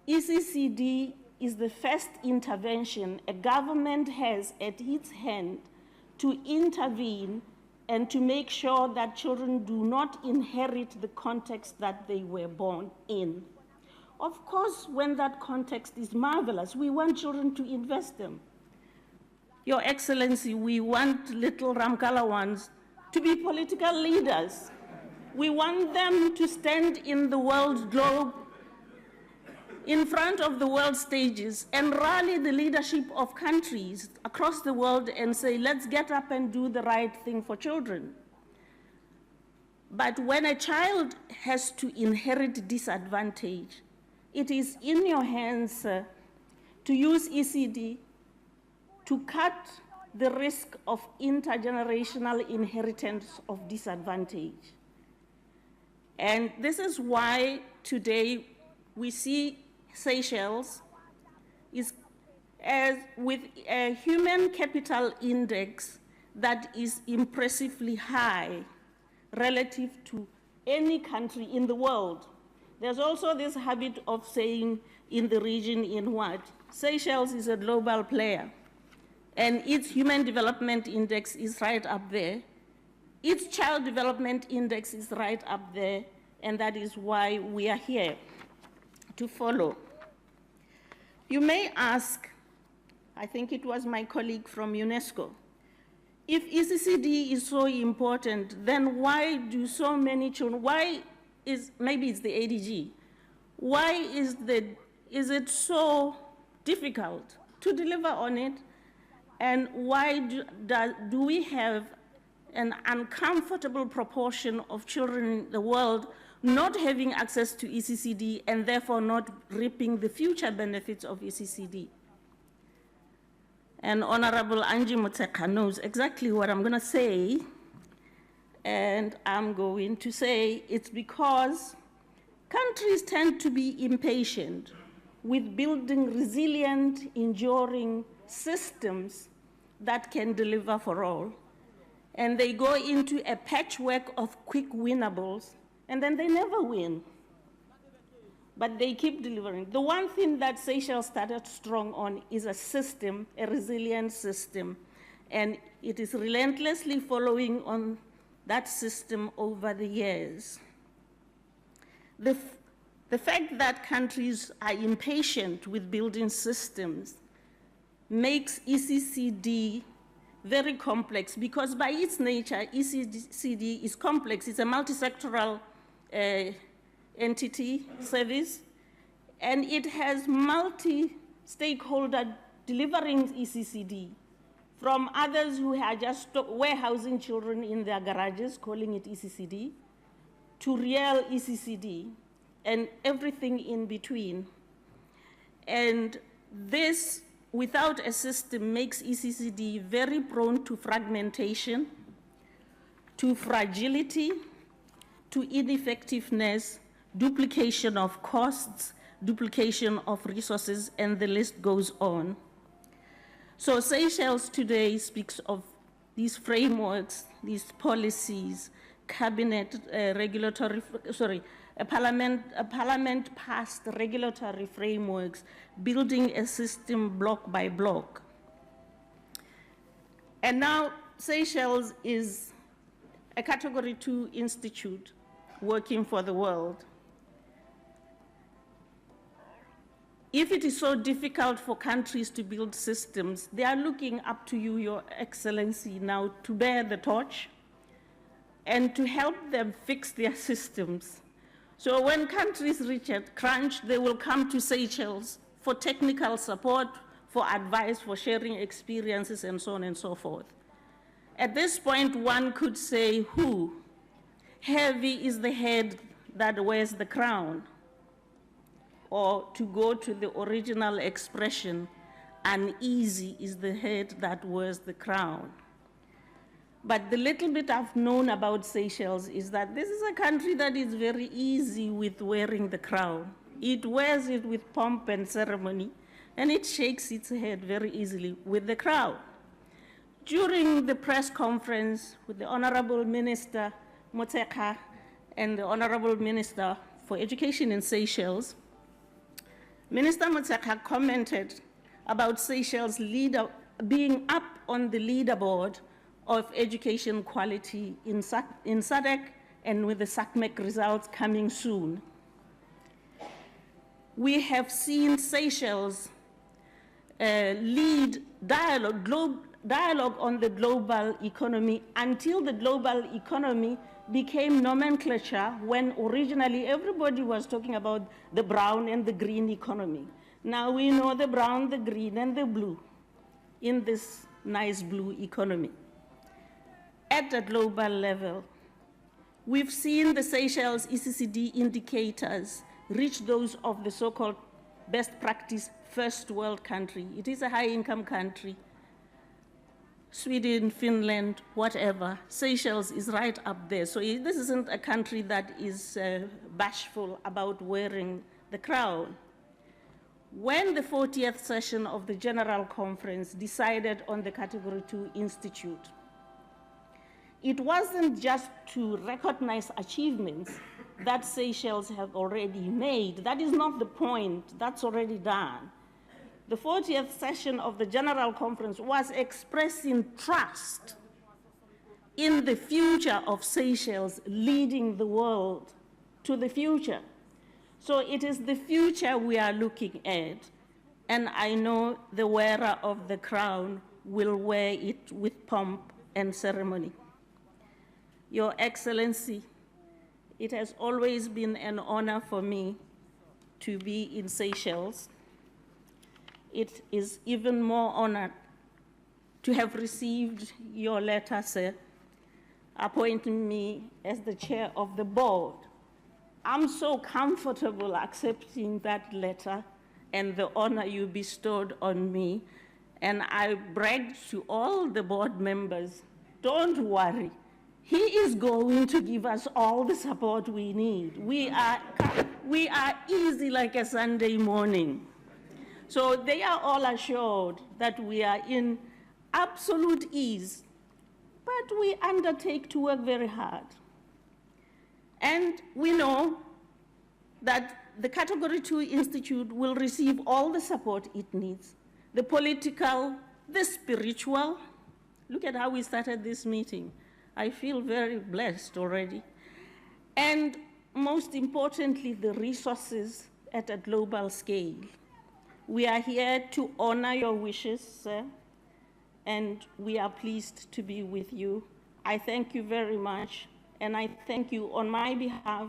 [SPEAKER 8] ECCD is the first intervention a government has at its hand to intervene and to make sure that children do not inherit the context that they were born in. Of course, when that context is marvelous, we want children to invest them. Your Excellency, we want little Ramkalawans to be political leaders. We want them to stand in the world globe, in front of the world stages, and rally the leadership of countries across the world and say, let's get up and do the right thing for children. But when a child has to inherit disadvantage, it is in your hands to use ECD to cut the risk of intergenerational inheritance of disadvantage. And this is why today we see Seychelles is with a human capital index that is impressively high relative to any country in the world. There's also this habit of saying in the region in what? Seychelles is a global player, and its human development index is right up there. Its child development index is right up there, and that is why we are here to follow. You may ask, I think it was my colleague from UNESCO, if ECCD is so important, then why do so many children, maybe it's the ADG, why is it so difficult to deliver on it, and why do we have an uncomfortable proportion of children in the world not having access to ECCD and therefore not reaping the future benefits of ECCD? And Honorable Angie Motsekga knows exactly what I'm going to say, and I'm going to say it's because countries tend to be impatient with building resilient, enduring systems that can deliver for all. And they go into a patchwork of quick winnables, and then they never win. But they keep delivering. The one thing that Seychelles started strong on is a system, a resilient system, and it is relentlessly following on that system over the years. The fact that countries are impatient with building systems makes ECCD very complex, because by its nature, ECCD is complex. It's a multi-sectoral entity service, and it has multi-stakeholder delivering ECCD from others who are just warehousing children in their garages, calling it ECCD, to real ECCD, and everything in between. And this, without a system, makes ECCD very prone to fragmentation, to fragility, to ineffectiveness, duplication of costs, duplication of resources, and the list goes on. So Seychelles today speaks of these frameworks, these policies, cabinet a parliament passed regulatory frameworks, building a system block by block. And now Seychelles is a Category 2 institute working for the world. If it is so difficult for countries to build systems, they are looking up to you, Your Excellency, now to bear the torch and to help them fix their systems. So when countries reach a crunch, they will come to Seychelles for technical support, for advice, for sharing experiences, and so on and so forth. At this point, one could say, who? Heavy is the head that wears the crown. Or to go to the original expression, uneasy is the head that wears the crown. But the little bit I've known about Seychelles is that this is a country that is very easy with wearing the crown. It wears it with pomp and ceremony, and it shakes its head very easily with the crown. During the press conference with the Honorable Minister Motsekga and the Honorable Minister for Education in Seychelles, Minister Motsekga commented about Seychelles being up on the leaderboard of education quality in SADC and with the SACMEC results coming soon. We have seen Seychelles lead dialogue on the global economy until the global economy became nomenclature when originally everybody was talking about the brown and the green economy. Now we know the brown, the green, and the blue in this nice blue economy. At a global level, we've seen the Seychelles ECCD indicators reach those of the so-called best practice first world country. It is a high-income country. Sweden, Finland, whatever, Seychelles is right up there. So this isn't a country that is bashful about wearing the crown. When the 40th session of the General Conference decided on the Category 2 Institute, it wasn't just to recognize achievements that Seychelles have already made. That is not the point, that's already done. The 40th session of the General Conference was expressing trust in the future of Seychelles leading the world to the future. So it is the future we are looking at, and I know the wearer of the crown will wear it with pomp and ceremony. Your Excellency, it has always been an honor for me to be in Seychelles. It is even more honored to have received your letter, sir, appointing me as the chair of the board. I'm so comfortable accepting that letter and the honor you bestowed on me, and I bragged to all the board members, don't worry, he is going to give us all the support we need. We are easy like a Sunday morning. So they are all assured that we are in absolute ease, but we undertake to work very hard. And we know that the Category 2 Institute will receive all the support it needs, the political, the spiritual. Look at how we started this meeting. I feel very blessed already. And most importantly, the resources at a global scale. We are here to honor your wishes, sir, and we are pleased to be with you. I thank you very much, and I thank you on my behalf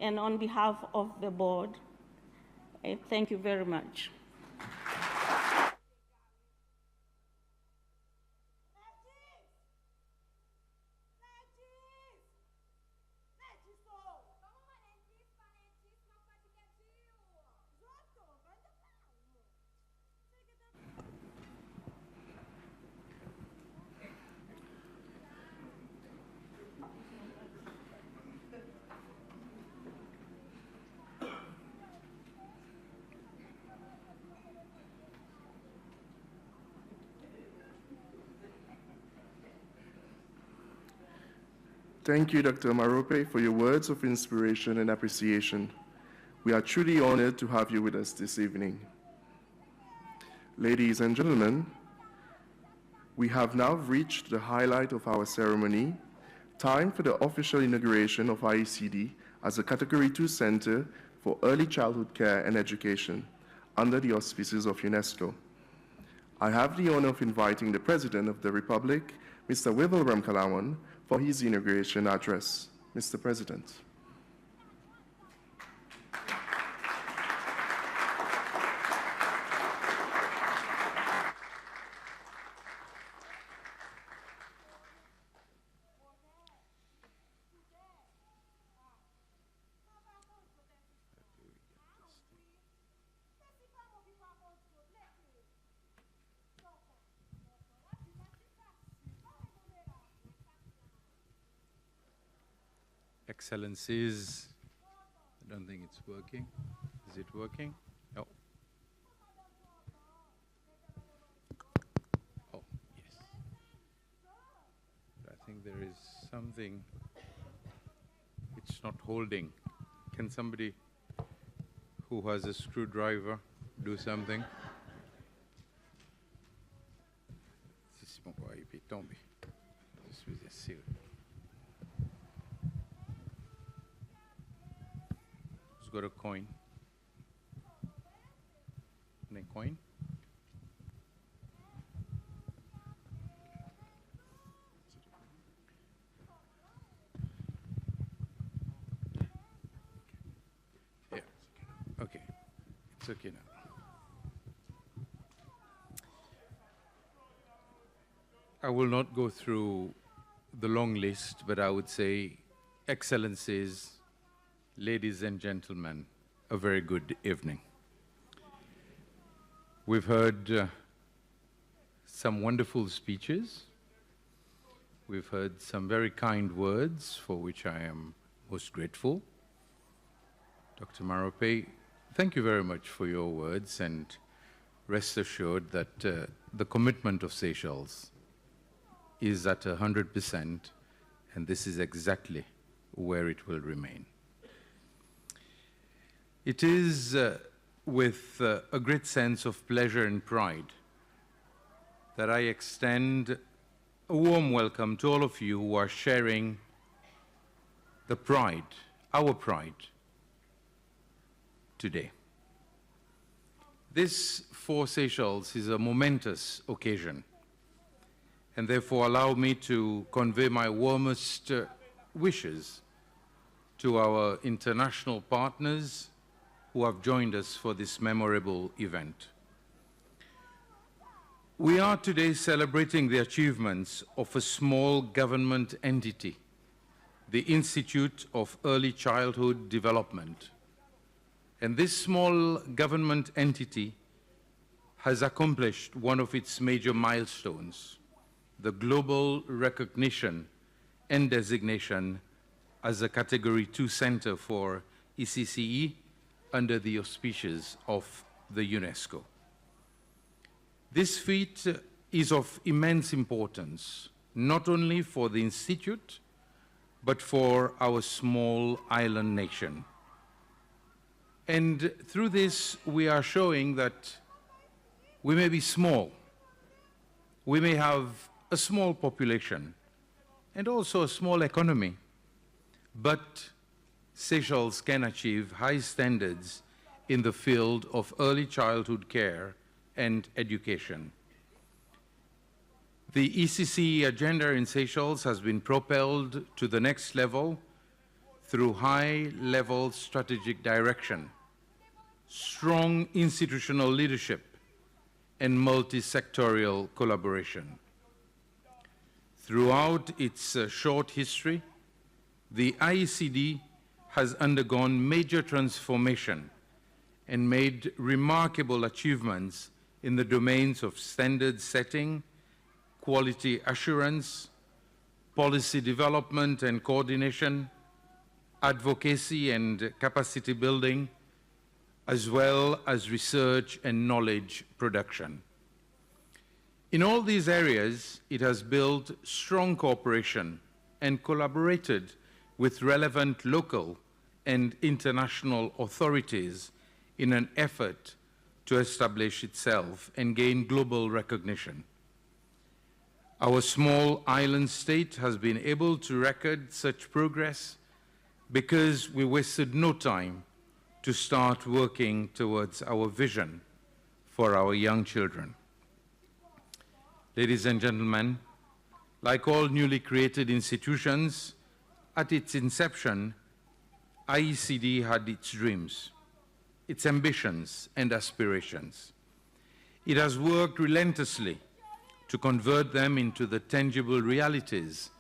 [SPEAKER 8] and on behalf of the board. Thank you very much.
[SPEAKER 2] Thank you, Dr. Marope, for your words of inspiration and appreciation. We are truly honored to have you with us this evening. Ladies and gentlemen, we have now reached the highlight of our ceremony, time for the official inauguration of IECD as a Category 2 Center for Early Childhood Care and Education under the auspices of UNESCO. I have the honor of inviting the President of the Republic, Mr. Wivel Ramkalawan, for his inauguration address. Mr. President.
[SPEAKER 9] Excellencies, I don't think it's working. Is it working? No. Oh, yes. I think there is something, it's not holding. Can somebody who has a screwdriver do something? Who's got a coin? Any coin? Yeah. Okay. It's okay now. I will not go through the long list, but I would say, Excellencies, ladies and gentlemen, a very good evening. We've heard some wonderful speeches. We've heard some very kind words for which I am most grateful. Dr. Marope, thank you very much for your words, and rest assured that the commitment of Seychelles is at 100%, and this is exactly where it will remain. It is with a great sense of pleasure and pride that I extend a warm welcome to all of you who are sharing the pride, our pride, today. This for Seychelles is a momentous occasion, and therefore allow me to convey my warmest wishes to our international partners who have joined us for this memorable event. We are today celebrating the achievements of a small government entity, the Institute of Early Childhood Development. And this small government entity has accomplished one of its major milestones, the global recognition and designation as a Category 2 Center for ECCE under the auspices of the UNESCO. This feat is of immense importance, not only for the Institute, but for our small island nation. And through this, we are showing that we may be small, we may have a small population, and also a small economy, but Seychelles can achieve high standards in the field of early childhood care and education. The ECCE agenda in Seychelles has been propelled to the next level through high-level strategic direction, strong institutional leadership, and multi-sectorial collaboration. Throughout its short history, the IECD has undergone major transformation and made remarkable achievements in the domains of standard setting, quality assurance, policy development and coordination, advocacy and capacity building, as well as research and knowledge production. In all these areas, it has built strong cooperation and collaborated with relevant local and international authorities in an effort to establish itself and gain global recognition. Our small island state has been able to record such progress because we wasted no time to start working towards our vision for our young children. Ladies and gentlemen, like all newly created institutions, at its inception, IECD had its dreams, its ambitions and aspirations. It has worked relentlessly to convert them into the tangible realities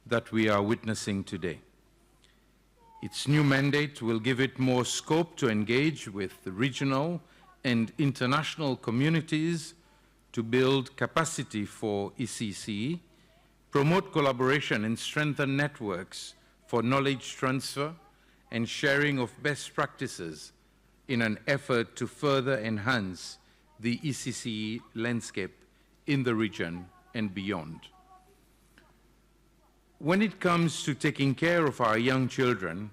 [SPEAKER 9] that we are witnessing today. Its new mandate will give it more scope to engage with the regional and international communities to build capacity for ECCE, promote collaboration and strengthen networks for knowledge transfer and sharing of best practices in an effort to further enhance the ECCE landscape in the region and beyond. When it comes to taking care of our young children,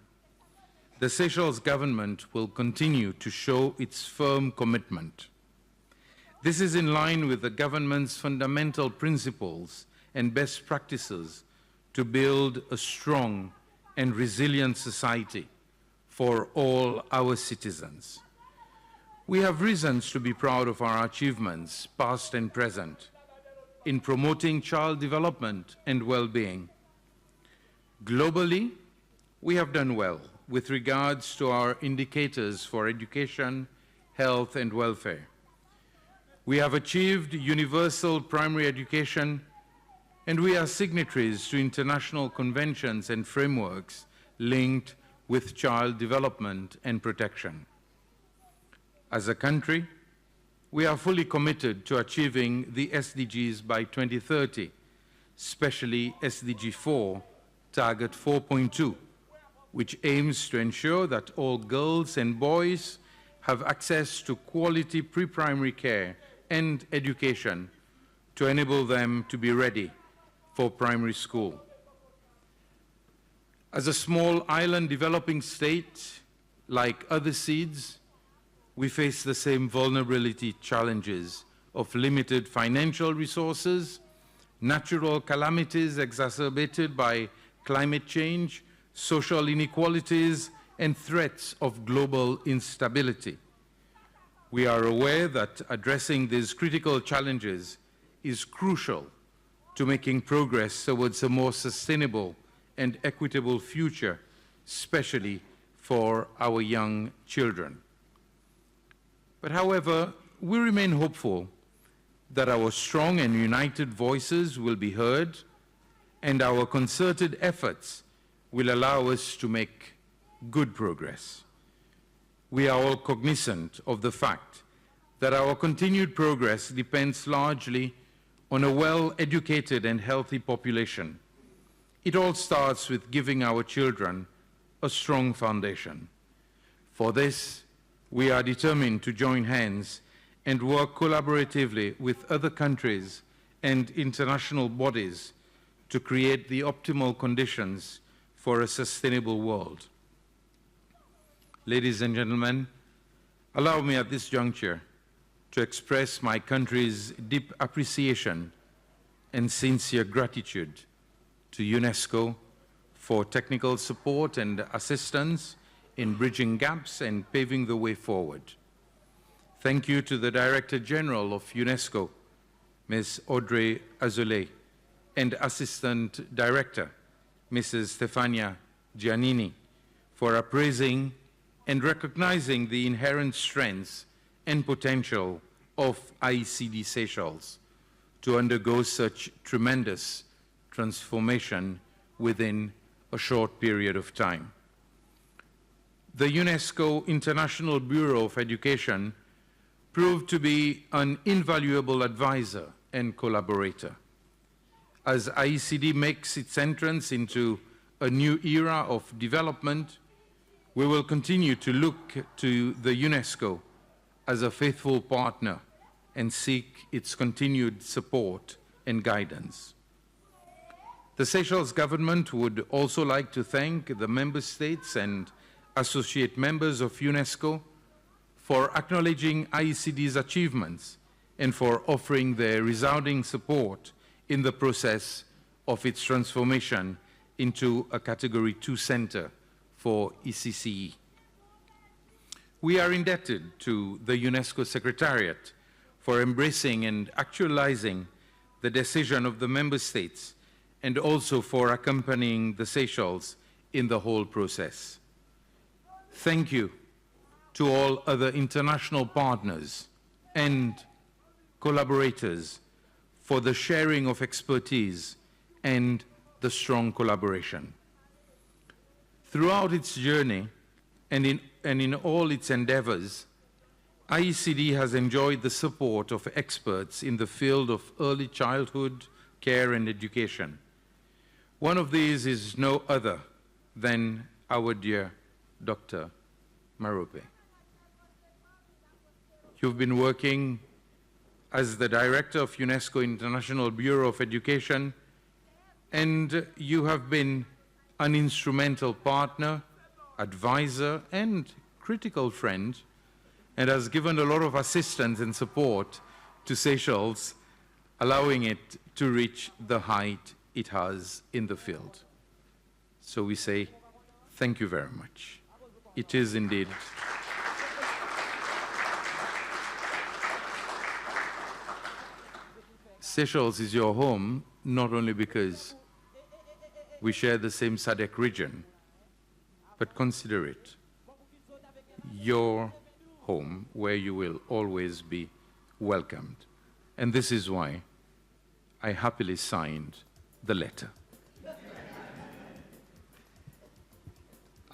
[SPEAKER 9] the Seychelles government will continue to show its firm commitment. This is in line with the government's fundamental principles and best practices to build a strong and resilient society for all our citizens. We have reasons to be proud of our achievements, past and present, in promoting child development and well-being. Globally, we have done well with regards to our indicators for education, health, and welfare. We have achieved universal primary education, and we are signatories to international conventions and frameworks linked with child development and protection. As a country, we are fully committed to achieving the SDGs by 2030, especially SDG 4, Target 4.2, which aims to ensure that all girls and boys have access to quality pre-primary care and education to enable them to be ready for primary school. As a small island developing state, like other seeds, we face the same vulnerability challenges of limited financial resources, natural calamities exacerbated by climate change, social inequalities, and threats of global instability. We are aware that addressing these critical challenges is crucial to making progress towards a more sustainable and equitable future, especially for our young children. But however, we remain hopeful that our strong and united voices will be heard and our concerted efforts will allow us to make good progress. We are all cognizant of the fact that our continued progress depends largely on a well-educated and healthy population. It all starts with giving our children a strong foundation. For this, we are determined to join hands and work collaboratively with other countries and international bodies to create the optimal conditions for a sustainable world. Ladies and gentlemen, allow me at this juncture to express my country's deep appreciation and sincere gratitude to UNESCO for technical support and assistance in bridging gaps and paving the way forward. Thank you to the Director General of UNESCO, Ms. Audrey Azoulay, and Assistant Director, Mrs. Stefania Giannini, for appraising and recognizing the inherent strengths and potential of IECD Seychelles to undergo such tremendous transformation within a short period of time. The UNESCO International Bureau of Education proved to be an invaluable advisor and collaborator. As IECD makes its entrance into a new era of development, we will continue to look to the UNESCO as a faithful partner and seek its continued support and guidance. The Seychelles government would also like to thank the member states and associate members of UNESCO for acknowledging IECD's achievements and for offering their resounding support in the process of its transformation into a Category 2 center for ECCE. We are indebted to the UNESCO Secretariat for embracing and actualizing the decision of the member states and also for accompanying the Seychelles in the whole process. Thank you to all other international partners and collaborators for the sharing of expertise and the strong collaboration. Throughout its journey and in all its endeavors, IECD has enjoyed the support of experts in the field of early childhood care and education. One of these is no other than our dear Dr. Marope. You've been working as the director of UNESCO International Bureau of Education, and you have been an instrumental partner, advisor, and critical friend, and has given a lot of assistance and support to Seychelles, allowing it to reach the height it has in the field. So we say, thank you very much. It is indeed Seychelles is your home, not only because we share the same SADC region, but consider it your home where you will always be welcomed. And this is why I happily signed the letter.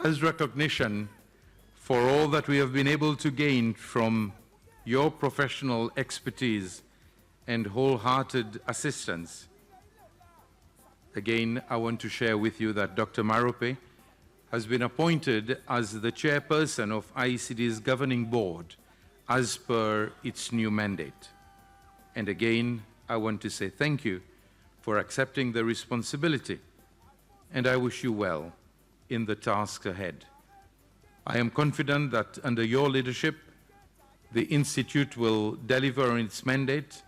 [SPEAKER 9] As recognition for all that we have been able to gain from your professional expertise and wholehearted assistance, again, I want to share with you that Dr. Marope has been appointed as the chairperson of IECD's governing board as per its new mandate. And again, I want to say thank you for accepting the responsibility, and I wish you well in the task ahead. I am confident that under your leadership, the Institute will deliver on its mandate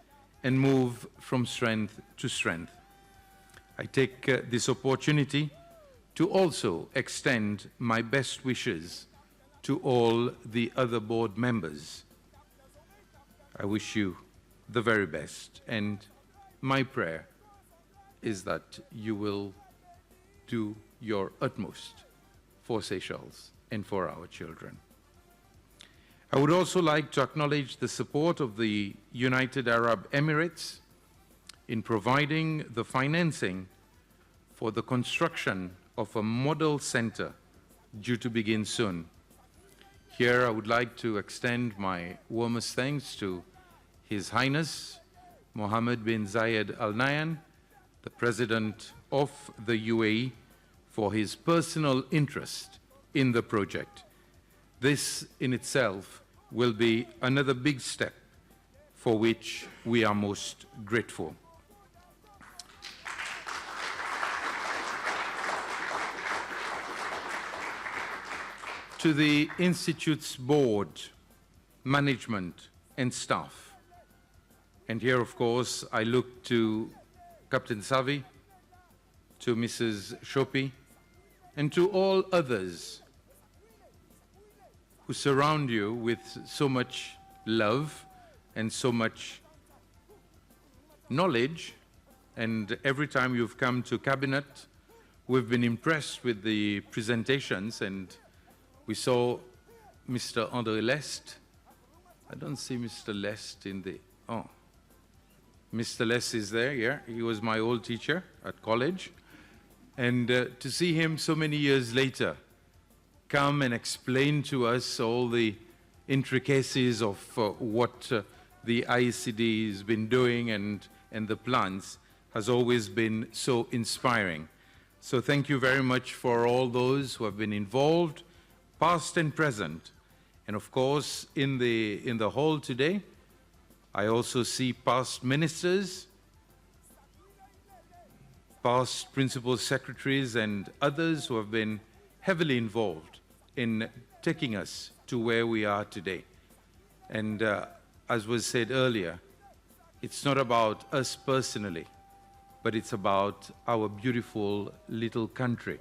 [SPEAKER 9] and move from strength to strength. I take this opportunity to also extend my best wishes to all the other board members. I wish you the very best, and my prayer is that you will do your utmost for Seychelles and for our children. I would also like to acknowledge the support of the United Arab Emirates in providing the financing for the construction of a model center due to begin soon. Here I would like to extend my warmest thanks to His Highness Mohammed bin Zayed Al Nahyan, the President of the UAE, for his personal interest in the project. This in itself will be another big step for which we are most grateful. To the Institute's board, management, and staff. And here, of course, I look to Captain Savi, to Mrs. Shopi, and to all others who surround you with so much love and so much knowledge. And every time you've come to Cabinet, we've been impressed with the presentations, and we saw Mr. André Lest. I don't see Mr. Lest in the, oh. Mr. Lest is there, yeah. He was my old teacher at college. And to see him so many years later come and explain to us all the intricacies of what the IECD has been doing and the plans has always been so inspiring. So thank you very much for all those who have been involved, past and present. And of course, in the hall today, I also see past ministers, past principal secretaries and others who have been heavily involved in taking us to where we are today. And as was said earlier, it's not about us personally, but it's about our beautiful little country,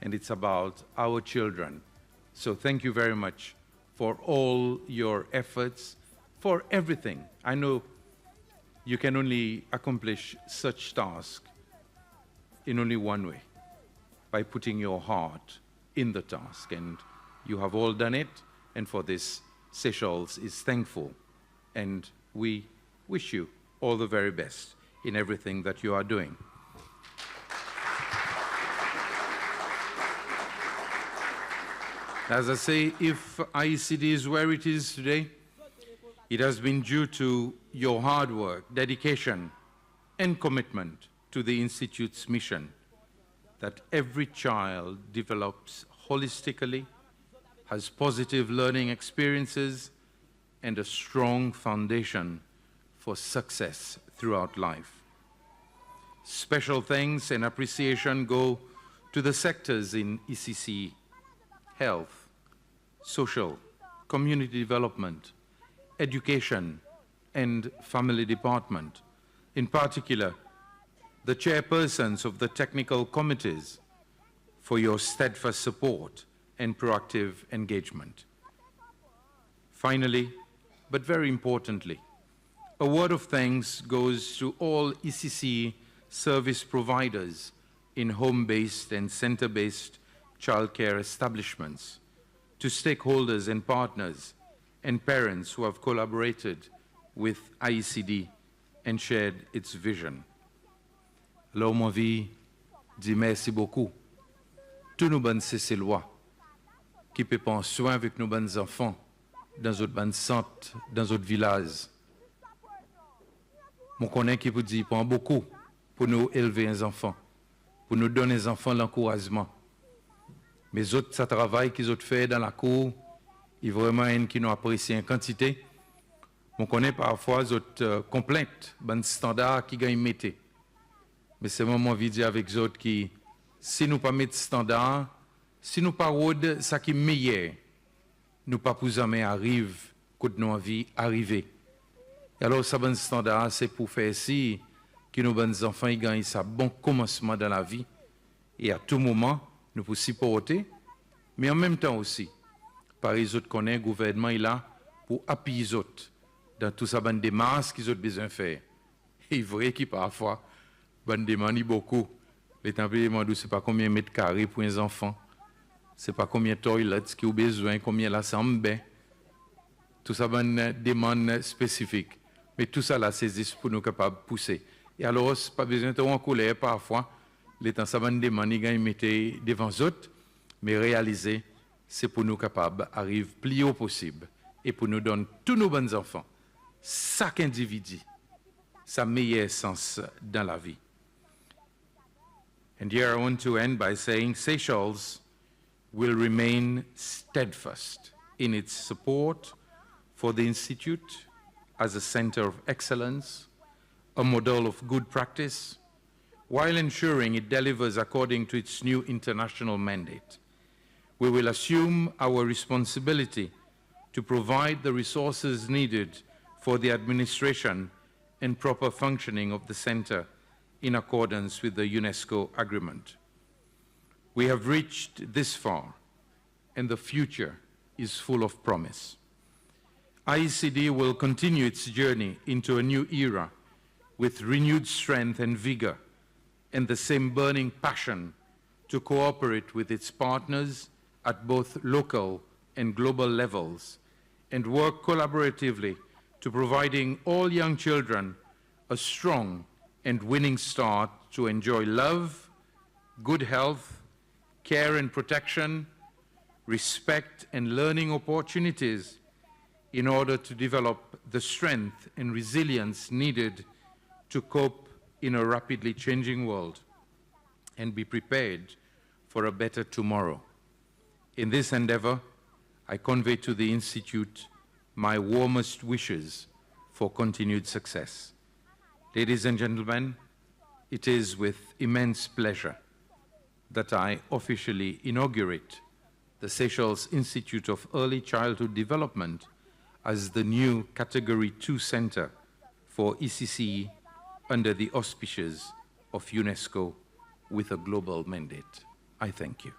[SPEAKER 9] and it's about our children. So thank you very much for all your efforts, for everything. I know you can only accomplish such tasks in only one way, by putting your heart in the task, and you have all done it, and for this, Seychelles is thankful, and we wish you all the very best in everything that you are doing. As I say, if IECD is where it is today, it has been due to your hard work, dedication, and commitment to the Institute's mission, that every child develops holistically, has positive learning experiences, and a strong foundation for success throughout life. Special thanks and appreciation go to the sectors in ECCE: health, social, community development, education, and family department. In particular, the chairpersons of the technical committees for your steadfast support and proactive engagement. Finally, but very importantly, a word of thanks goes to all ECCE service providers in home-based and center-based childcare establishments, to stakeholders and partners and parents who have collaborated with IECD and shared its vision. Alors, moi, vie, dit merci beaucoup. Tous nos bonnes Seychellois qui peuvent prendre soin avec nos bonnes enfants dans notre bonne centre, dans notre village. Mon connaît qui vous dit prend beaucoup pour nous élever les enfants, pour nous donner aux enfants l'encouragement. Mais autres, ça travail qu'ils ont fait dans la cour, il y a vraiment un qui nous apprécie en quantité. On connaît parfois les autres complètes, ben standard qui gagnent métier. Mais c'est moi envie de dire avec les autres qui, si nous pas mettre standard, si nous pas rôde ça qui est meilleur, nous pas pour jamais arrive quand nous envie arriver. Et alors ça ben standard, c'est pour faire si que nos bons enfants ils gagnent ça bon commencement dans la vie et à tout moment nous pouvons supporter, mais en même temps aussi, par les autres qu'on est, le gouvernement est là pour appuyer les autres dans tout ça, des masses qu'ils ont besoin de faire. Et il est vrai qu'il parfois, ben demande beaucoup. Les temples demandent c'est pas combien de mètres carrés pour les enfants, c'est pas combien de toilettes qu'ils ont besoin, combien la chambre, tout ça, ben demande spécifique. Mais tout ça là, c'est juste pour nous capables de pousser. Et alors, c'est pas besoin de en colère parfois. Les temps, ça va nous demander de mettre devant les autres, mais réaliser, c'est pour nous capables d'arriver plus haut possible et pour nous donner tous nos bons enfants, chaque individu, sa meilleure essence dans la vie. And here I want to end by saying Seychelles will remain steadfast in its support for the Institute as a center of excellence, a model of good practice, while ensuring it delivers according to its new international mandate. We will assume our responsibility to provide the resources needed for the administration and proper functioning of the center in accordance with the UNESCO agreement. We have reached this far, and the future is full of promise. IECD will continue its journey into a new era with renewed strength and vigor, and the same burning passion to cooperate with its partners at both local and global levels, and work collaboratively to providing all young children a strong and winning start to enjoy love, good health, care and protection, respect and learning opportunities in order to develop the strength and resilience needed to cope in a rapidly changing world and be prepared for a better tomorrow. In this endeavor, I convey to the Institute my warmest wishes for continued success. Ladies and gentlemen, it is with immense pleasure that I officially inaugurate the Seychelles Institute of Early Childhood Development as the new Category 2 Center for ECCE under the auspices of UNESCO with a global mandate. I thank you.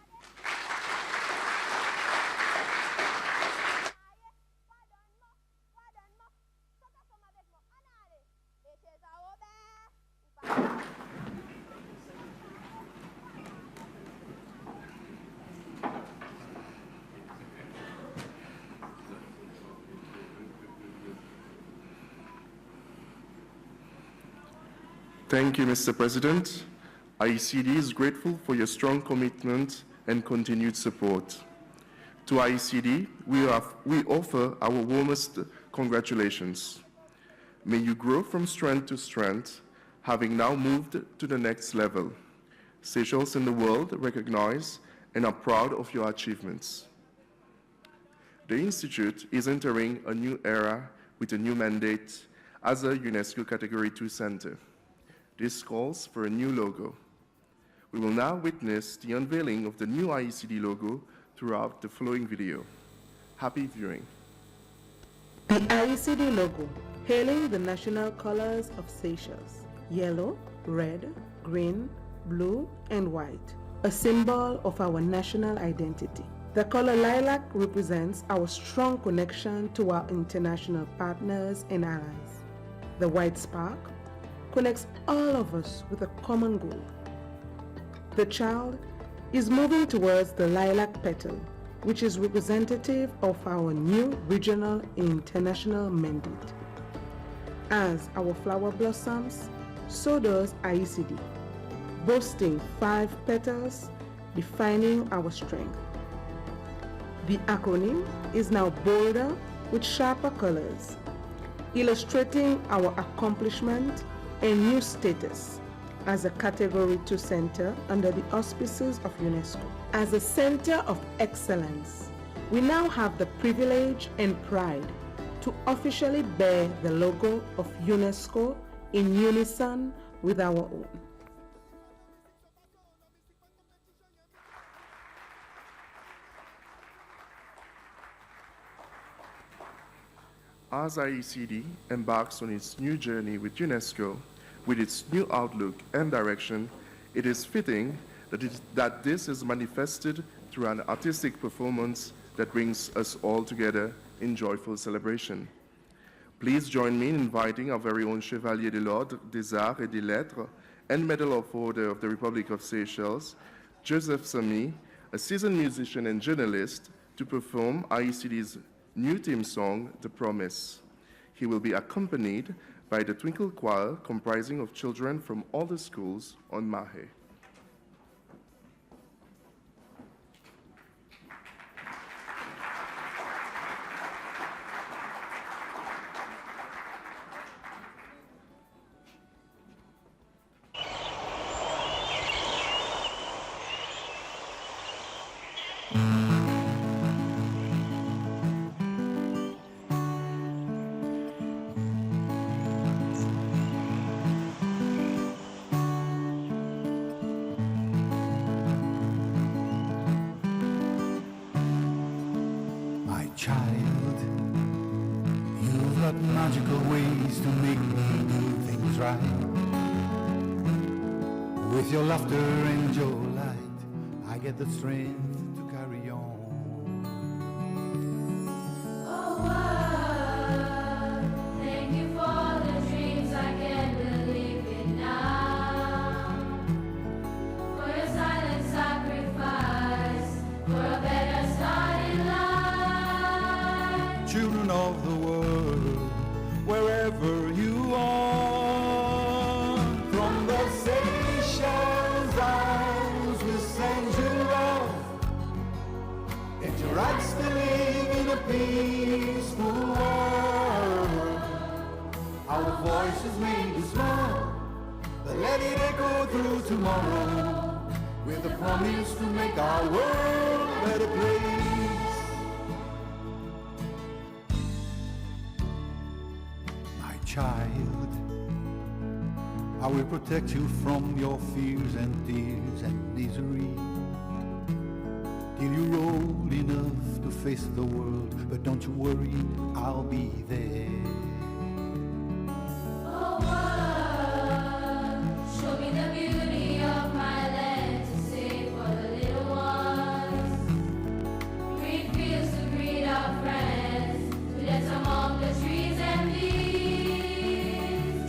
[SPEAKER 2] Thank you, Mr. President. IECD is grateful for your strong commitment and continued support. To IECD, we offer our warmest congratulations. May you grow from strength to strength, having now moved to the next level. Seychelles and the world recognize and are proud of your achievements. The Institute is entering a new era with a new mandate as a UNESCO Category 2 Center. This calls for a new logo. We will now witness the unveiling of the new IECD logo throughout the following video. Happy viewing.
[SPEAKER 10] The IECD logo, hailing the national colors of Seychelles, yellow, red, green, blue, and white, a symbol of our national identity. The color lilac represents our strong connection to our international partners and allies. The white spark connects all of us with a common goal. The child is moving towards the lilac petal, which is representative of our new regional and international mandate. As our flower blossoms, so does IECD, boasting 5 petals, defining our strength. The acronym is now bolder with sharper colors, illustrating our accomplishment and new status as a Category 2 Center under the auspices of UNESCO. As a center of excellence, we now have the privilege and pride to officially bear the logo of UNESCO in unison with our own.
[SPEAKER 2] As IECD embarks on its new journey with UNESCO, with its new outlook and direction, it is fitting that this is manifested through an artistic performance that brings us all together in joyful celebration. Please join me in inviting our very own Chevalier de l'Ordre des Arts et des Lettres and Medal of Order of the Republic of Seychelles, Joseph Samy, a seasoned musician and journalist, to perform IECD's new theme song, The Promise. He will be accompanied by the Twinkle Choir, comprising of children from all the schools on Mahe.
[SPEAKER 11] Child, you've got magical ways to make me do things right. With your laughter and your light, I get the strength to carry on.
[SPEAKER 12] Oh, wow. Thank you for the dreams I can't believe it now. For your silent sacrifice, for a better start in life.
[SPEAKER 11] Children of the world, wherever you are, from the Seychelles Isles we send you love. If your rights to live in a peaceful world, our voices may be small, but let it echo through tomorrow, with a promise to make our world a better place. Child, I I will protect you from your fears and tears and misery. Till you're old enough to face the world, but don't you worry, I'll be there.
[SPEAKER 12] Oh, world, show me the beauty of my land to save for the little ones. Green fields to greet our friends, to dance among the trees and leaves.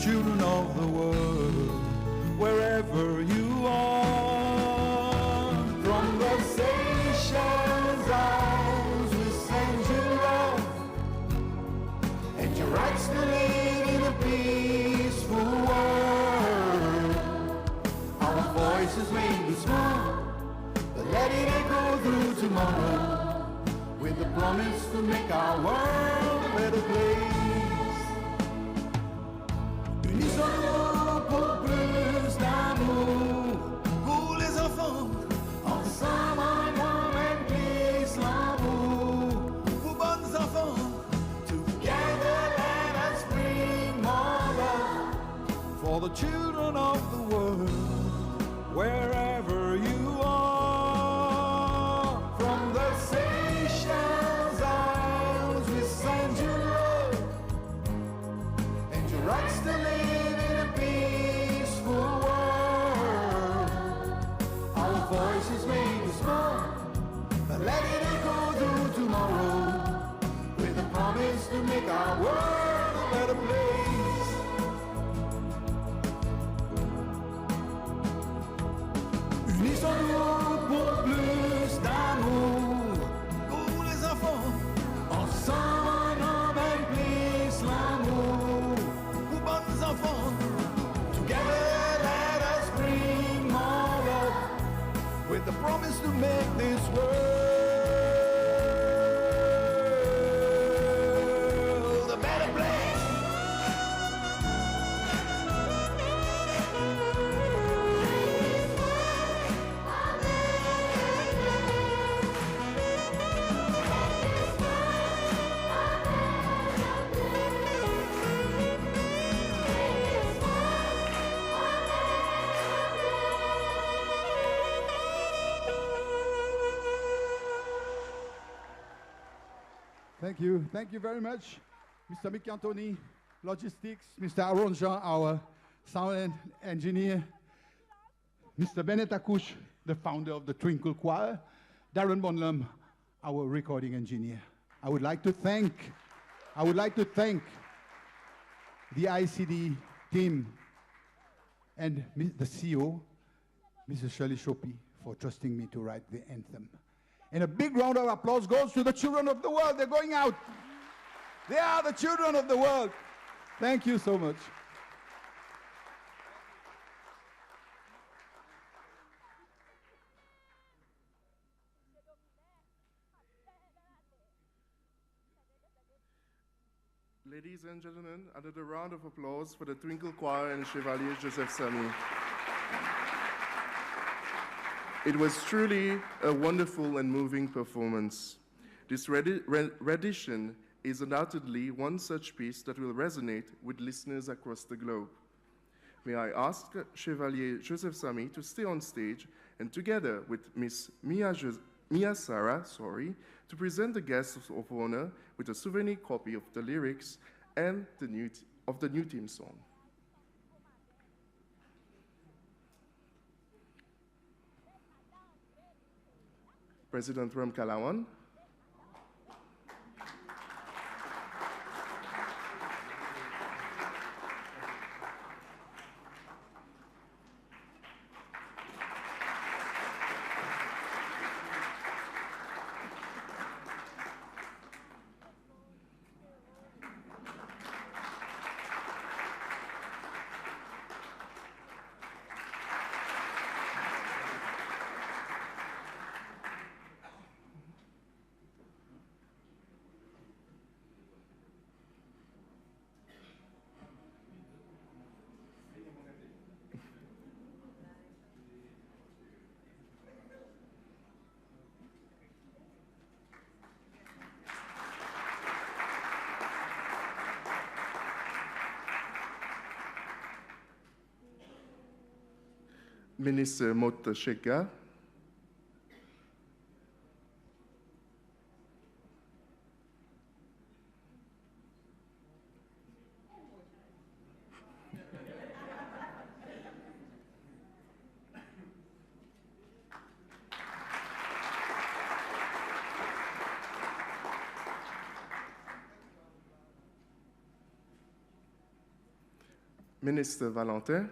[SPEAKER 11] Children of the world, wherever you are, from the Seychelles Isles we send you love, and your rights to live in a peaceful world. Our voices may be small, but let it echo through tomorrow, with the promise to make our world a better place. Unisons pour plus d'amour pour les enfants. Ensemble, on remplisse l'amour pour bonnes enfants. Together, let us bring more love for the children of the world, wherever you are. From the Seychelles Isles, we send you love and your rights to live in a peaceful world. Our voices may be small, but let it echo through tomorrow, with a promise to make our world a better place. Unissons-nous pour plus d'amour pour les enfants. Ensemble, on remplisse l'amour pour bonnes enfants. Together, let us bring more love, with the promise to make this world a better place.
[SPEAKER 13] Thank you very much, Mr. Mick Anthony, Logistics, Mr. Aaron Jean, our sound engineer, Mr. Bennett Akush, the founder of the Twinkle Choir, Darren Bonlam, our recording engineer. I would like to thank the ICD team and the CEO, Mrs. Shirley Shopi, for trusting me to write the anthem. And a big round of applause goes to the children of the world. They're going out. They are the children of the world. Thank you so much.
[SPEAKER 2] Ladies and gentlemen, another round of applause for the Twinkle Choir and Chevalier Joseph Samy. It was truly a wonderful and moving performance. This rendition is undoubtedly one such piece that will resonate with listeners across the globe. May I ask Chevalier Joseph Samy to stay on stage and together with Miss Mia Sarah, to present the guests of honor with a souvenir copy of the lyrics and the new theme song. President Ram Kalawan. Minister Mota Sheka, Minister Valentin,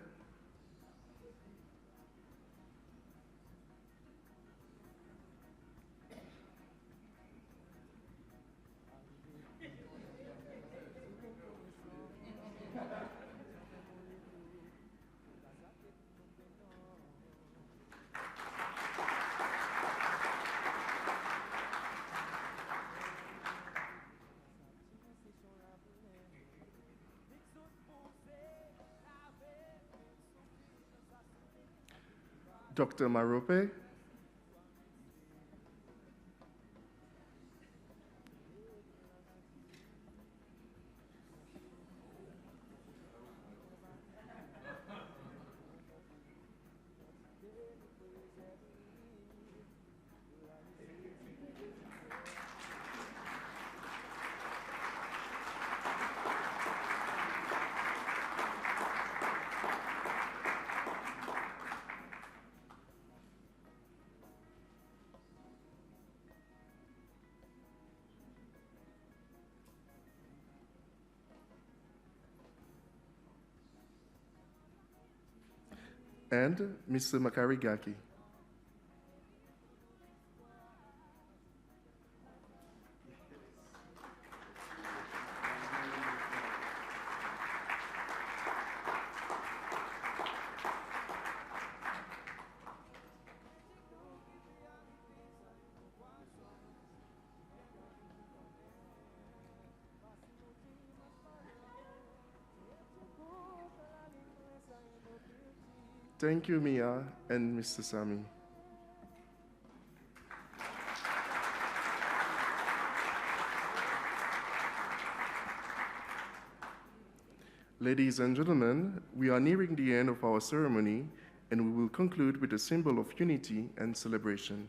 [SPEAKER 2] Dr. Marope, and Mr. Makarigaki. Thank you, Mia and Mr. Sami. Ladies and gentlemen, we are nearing the end of our ceremony, and we will conclude with a symbol of unity and celebration.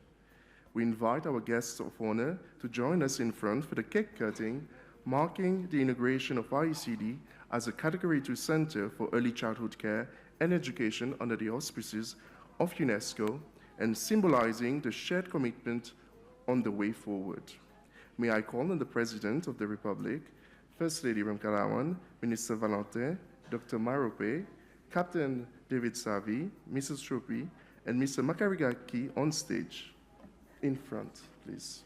[SPEAKER 2] We invite our guests of honor to join us in front for the cake cutting, marking the inauguration of IECD as a Category 2 Center for Early Childhood Care and Education under the auspices of UNESCO, and symbolizing the shared commitment on the way forward. May I call on the President of the Republic, First Lady Ramkalawan, Minister Valentin, Dr. Marope, Captain David Savi, Mrs. Shopi, and Mr. Makarigaki on stage. In front, please.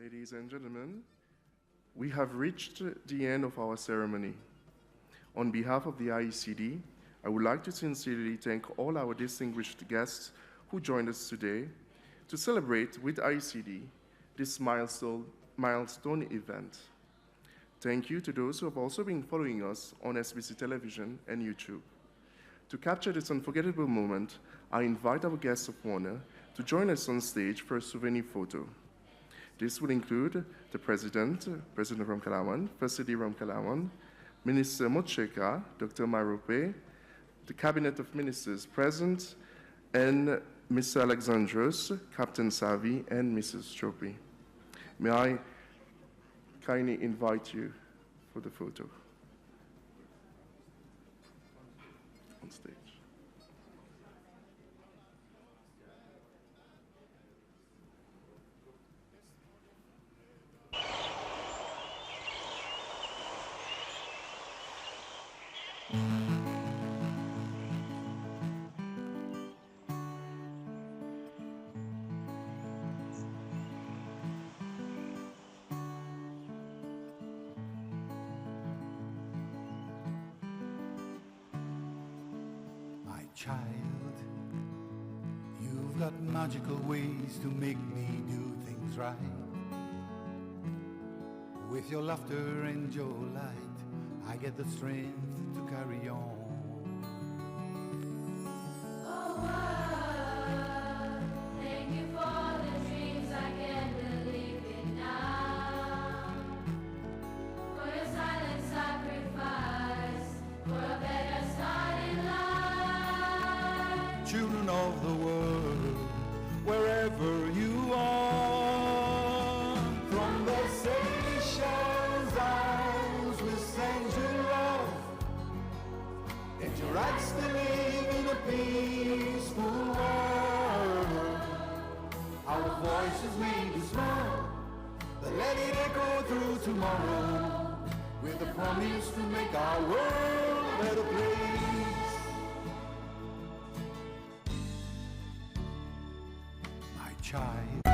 [SPEAKER 2] Ladies and gentlemen, we have reached the end of our ceremony. On behalf of the IECD, I would like to sincerely thank all our distinguished guests who joined us today to celebrate with IECD this milestone event. Thank you to those who have also been following us on SBC Television and YouTube. To capture this unforgettable moment, I invite our guests of honor to join us on stage for a souvenir photo. This will include the President Ramkalawan, First Lady Ramkalawan, Minister Mocheka, Dr. Marope, the Cabinet of Ministers present, and Mr. Alexandros, Captain Savi, and Mrs. Chopi. May I kindly invite you for the photo on stage.
[SPEAKER 11] Child, you've got magical ways to make me do things right. With your laughter and your light, I get the strength to carry on.
[SPEAKER 12] Thank you for the dreams I can believe in now. For your silent sacrifice, for a better start in life.
[SPEAKER 11] Children of the world, wherever you are, from the Seychelles Isles we send you love. It's your rights to live in a peaceful world. Our voices may be small, but let it echo through tomorrow, with a promise to make our world a better place. Child,